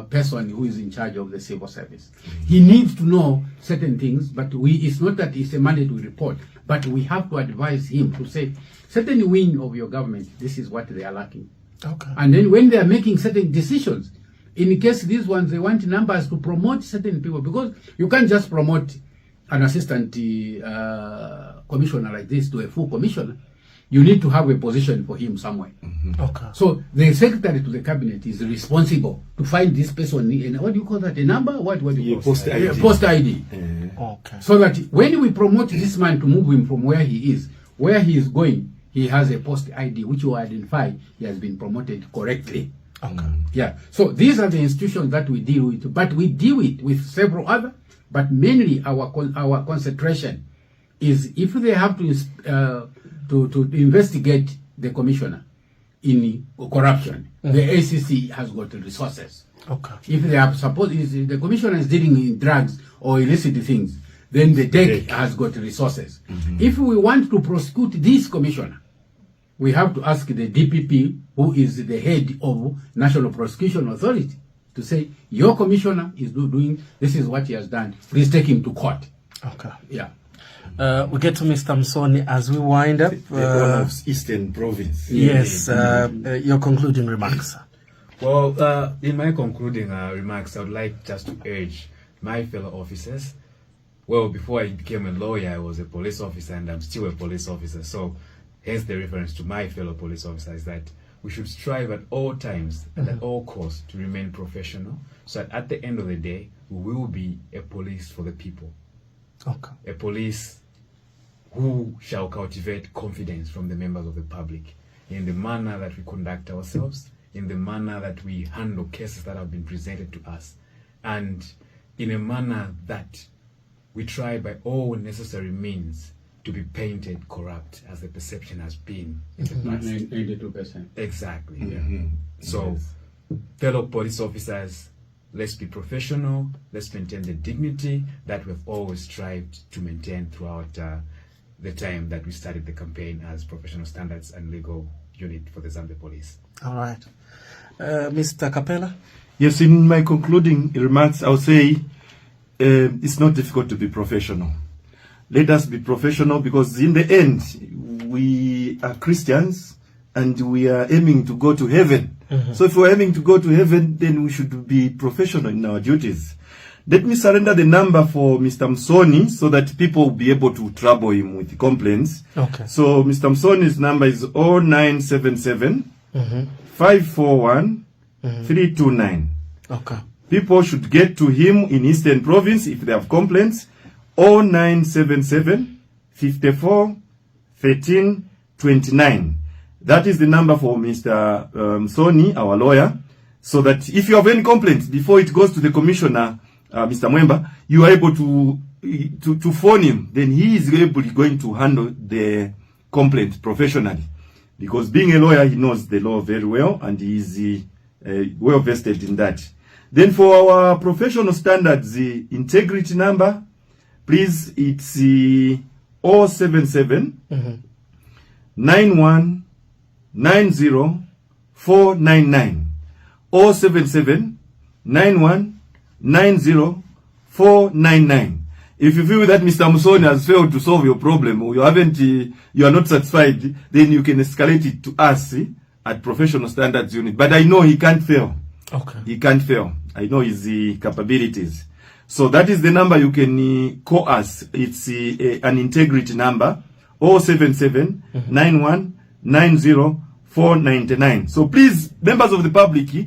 person who is in charge of the civil service. He needs to know certain things, but it's not that it's a mandatory report, but we have to advise him to say, certain wing of your government, this is what they are lacking. Okay. And then when they are making certain decisions, in case these ones, they want numbers to promote certain people, because you can't just promote an assistant commissioner like this to a full commissioner. You need to have a position for him somewhere. Mm-hmm. Okay. So the secretary to the cabinet is responsible to find this person. And what do you call that? A number? What do you call Post it? ID. Post ID. Okay. So that when we promote this man to move him from where he is going, he has a post ID which will identify he has been promoted correctly. Okay. Yeah. So these are the institutions that we deal with, but we deal with several other. But mainly our concentration is if they have to investigate the commissioner in corruption, the ACC has got the resources. Okay. If they have the commissioner is dealing in drugs or illicit things, then the DEC has got resources. Mm-hmm. If we want to prosecute this commissioner, we have to ask the DPP, who is the head of National Prosecution Authority, to say, your commissioner is doing, this is what he has done. Please take him to court. Okay. Yeah. We get to Mr. Msoni as we wind up. The of Eastern Province. Yes, your concluding remarks. Well, in my concluding remarks, I would like just to urge my fellow officers. Well, before I became a lawyer, I was a police officer, and I'm still a police officer. So, hence the reference to my fellow police officers that we should strive at all times and at all costs to remain professional, so that at the end of the day, we will be a police for the people. Okay. A police who shall cultivate confidence from the members of the public in the manner that we conduct ourselves, in the manner that we handle cases that have been presented to us, and in a manner that we try by all necessary means to be painted corrupt, as the perception has been in the past. 92%. Exactly. Mm-hmm. Yeah. So, fellow police officers, let's be professional. Let's maintain the dignity that we've always strived to maintain throughout the time that we started the campaign as Professional Standards and Legal Unit for the Zambia Police. All right. Mr. Capella? Yes, in my concluding remarks, I'll say it's not difficult to be professional. Let us be professional, because in the end, we are Christians and we are aiming to go to heaven. Mm-hmm. So if we're aiming to go to heaven, then we should be professional in our duties. Let me surrender the number for Mr. Msoni so that people will be able to trouble him with complaints. Okay. So Mr. Msoni's number is 0977 541 329. Okay. People should get to him in Eastern Province if they have complaints. 0977 54 13 29. That is the number for Mr. Soni, our lawyer, so that if you have any complaints before it goes to the commissioner, Mr. Mwemba, you are able to phone him. Then he is going to handle the complaint professionally, because being a lawyer, he knows the law very well and he is well vested in that. Then for our professional standards, the integrity number, please, it's 077 91 90 499. 077 91 90 499. If you feel that Mr. Musoni has failed to solve your problem, or you are not satisfied, then you can escalate it to us at Professional Standards Unit. But I know he can't fail. Okay. He can't fail. I know his capabilities. So that is the number you can call us. It's an integrity number, 077 91 90 499. So please, members of the public, feel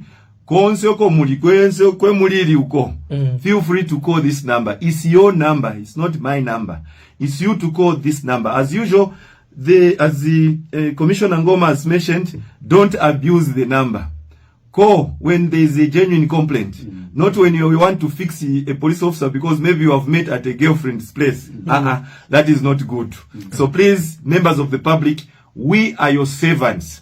free to call this number. It's your number. It's not my number. It's you to call this number. As usual, as the Commissioner Ngoma has mentioned, don't abuse the number. Call when there is a genuine complaint, not when you want to fix a police officer because maybe you have met at a girlfriend's place. That is not good. So please, members of the public, we are your servants,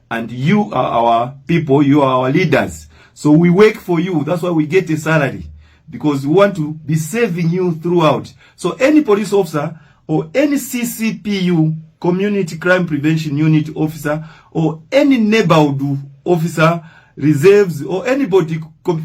and you are our people. You are our leaders. So we work for you. That's why we get a salary, because we want to be saving you throughout. So any police officer or any CCPU, Community Crime Prevention Unit officer, or any neighborhood officer, reserves, or anybody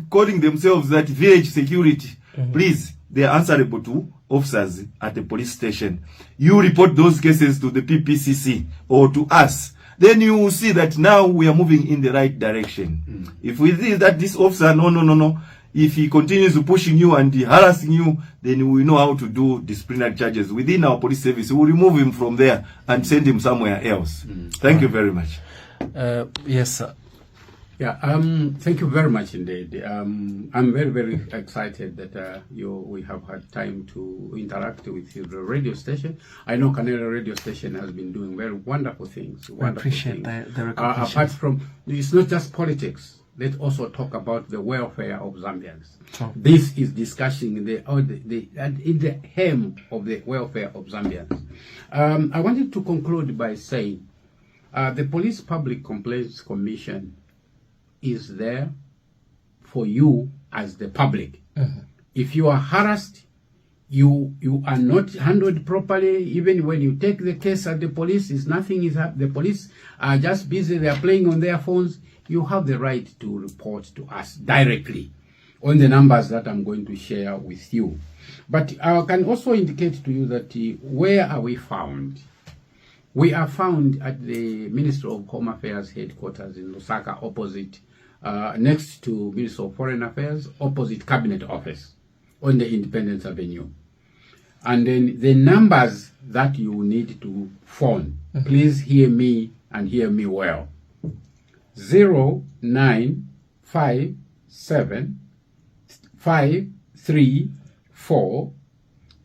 calling themselves that village security, please, they are answerable to officers at the police station. You report those cases to the PPCC or to us. Then you will see that now we are moving in the right direction. If we see that this officer, no, if he continues pushing you and harassing you, then we know how to do disciplinary charges within our police service. We will remove him from there and send him somewhere else. Thank you very much. Yes, sir. Yeah, thank you very much indeed. I'm very, very excited that we have had time to interact with the radio station. I know Kanele radio station has been doing very wonderful things. I appreciate the recognition. Apart from, it's not just politics. Let's also talk about the welfare of Zambians. Sure. This is discussing the hem of the welfare of Zambians. I wanted to conclude by saying the Police Public Complaints Commission is there for you as the public. If you are harassed, you are not handled properly, even when you take the case at the police, the police are just busy, they are playing on their phones, you have the right to report to us directly on the numbers that I'm going to share with you. But I can also indicate to you that where are we found? We are found at the Ministry of Home Affairs Headquarters in Lusaka, opposite next to Ministry of Foreign Affairs, opposite Cabinet Office on the Independence Avenue. And then the numbers that you need to phone, please hear me and hear me well. 0957 534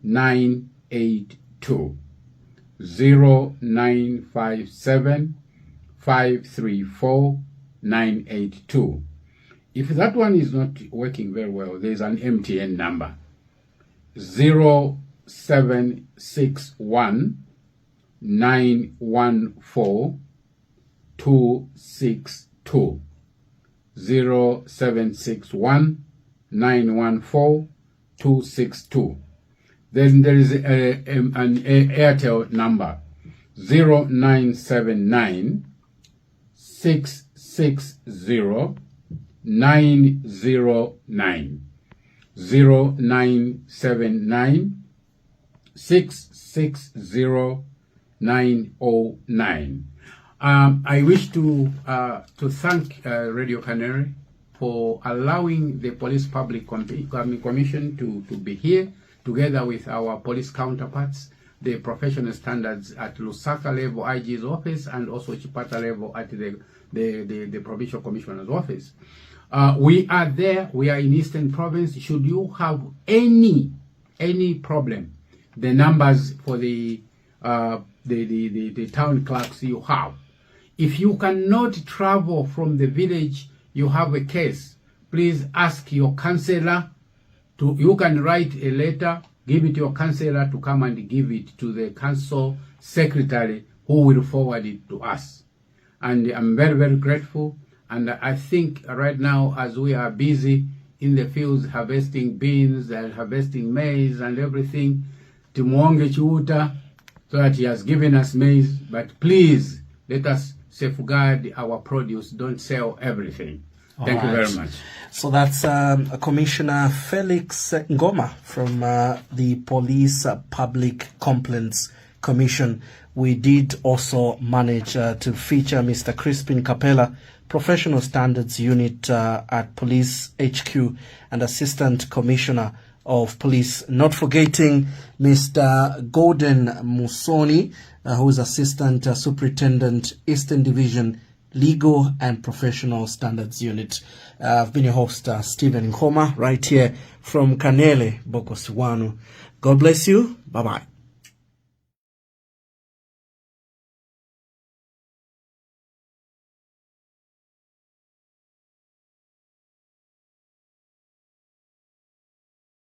982. 0957 534 982. If that one is not working very well, there is an MTN number, 0761 914 262. 0761 914 262. Then there is an Airtel number, 0979 660 909. 0979 660 909. I wish to thank Radio Kanele for allowing the Police Public Commission to be here together with our police counterparts, the professional standards at Lusaka level IG's office, and also Chipata level at the Provincial Commissioner's office. We are there. We are in Eastern Province. Should you have any problem, the numbers for the town clerks you have. If you cannot travel from the village, you have a case, please ask your counselor to, you can write a letter, give it to your counselor to come and give it to the council secretary who will forward it to us. And I'm very, very grateful. And I think right now, as we are busy in the fields harvesting beans and harvesting maize and everything, Tumuonge Chiuta, so that he has given us maize, but please let us safeguard our produce. Don't sell everything. Thank you very much. So that's Commissioner Felix Ngoma from the Police Public Complaints Commission. We did also manage to feature Mr. Crispin Capella, Professional Standards Unit at Police HQ and Assistant Commissioner of Police, not forgetting Mr. Gordon Musoni, who is Assistant Superintendent, Eastern Division, Legal and Professional Standards Unit. I've been your host, Stephen Nkoma, right here from Kanele, Bokosiwanu. God bless you. Bye-bye.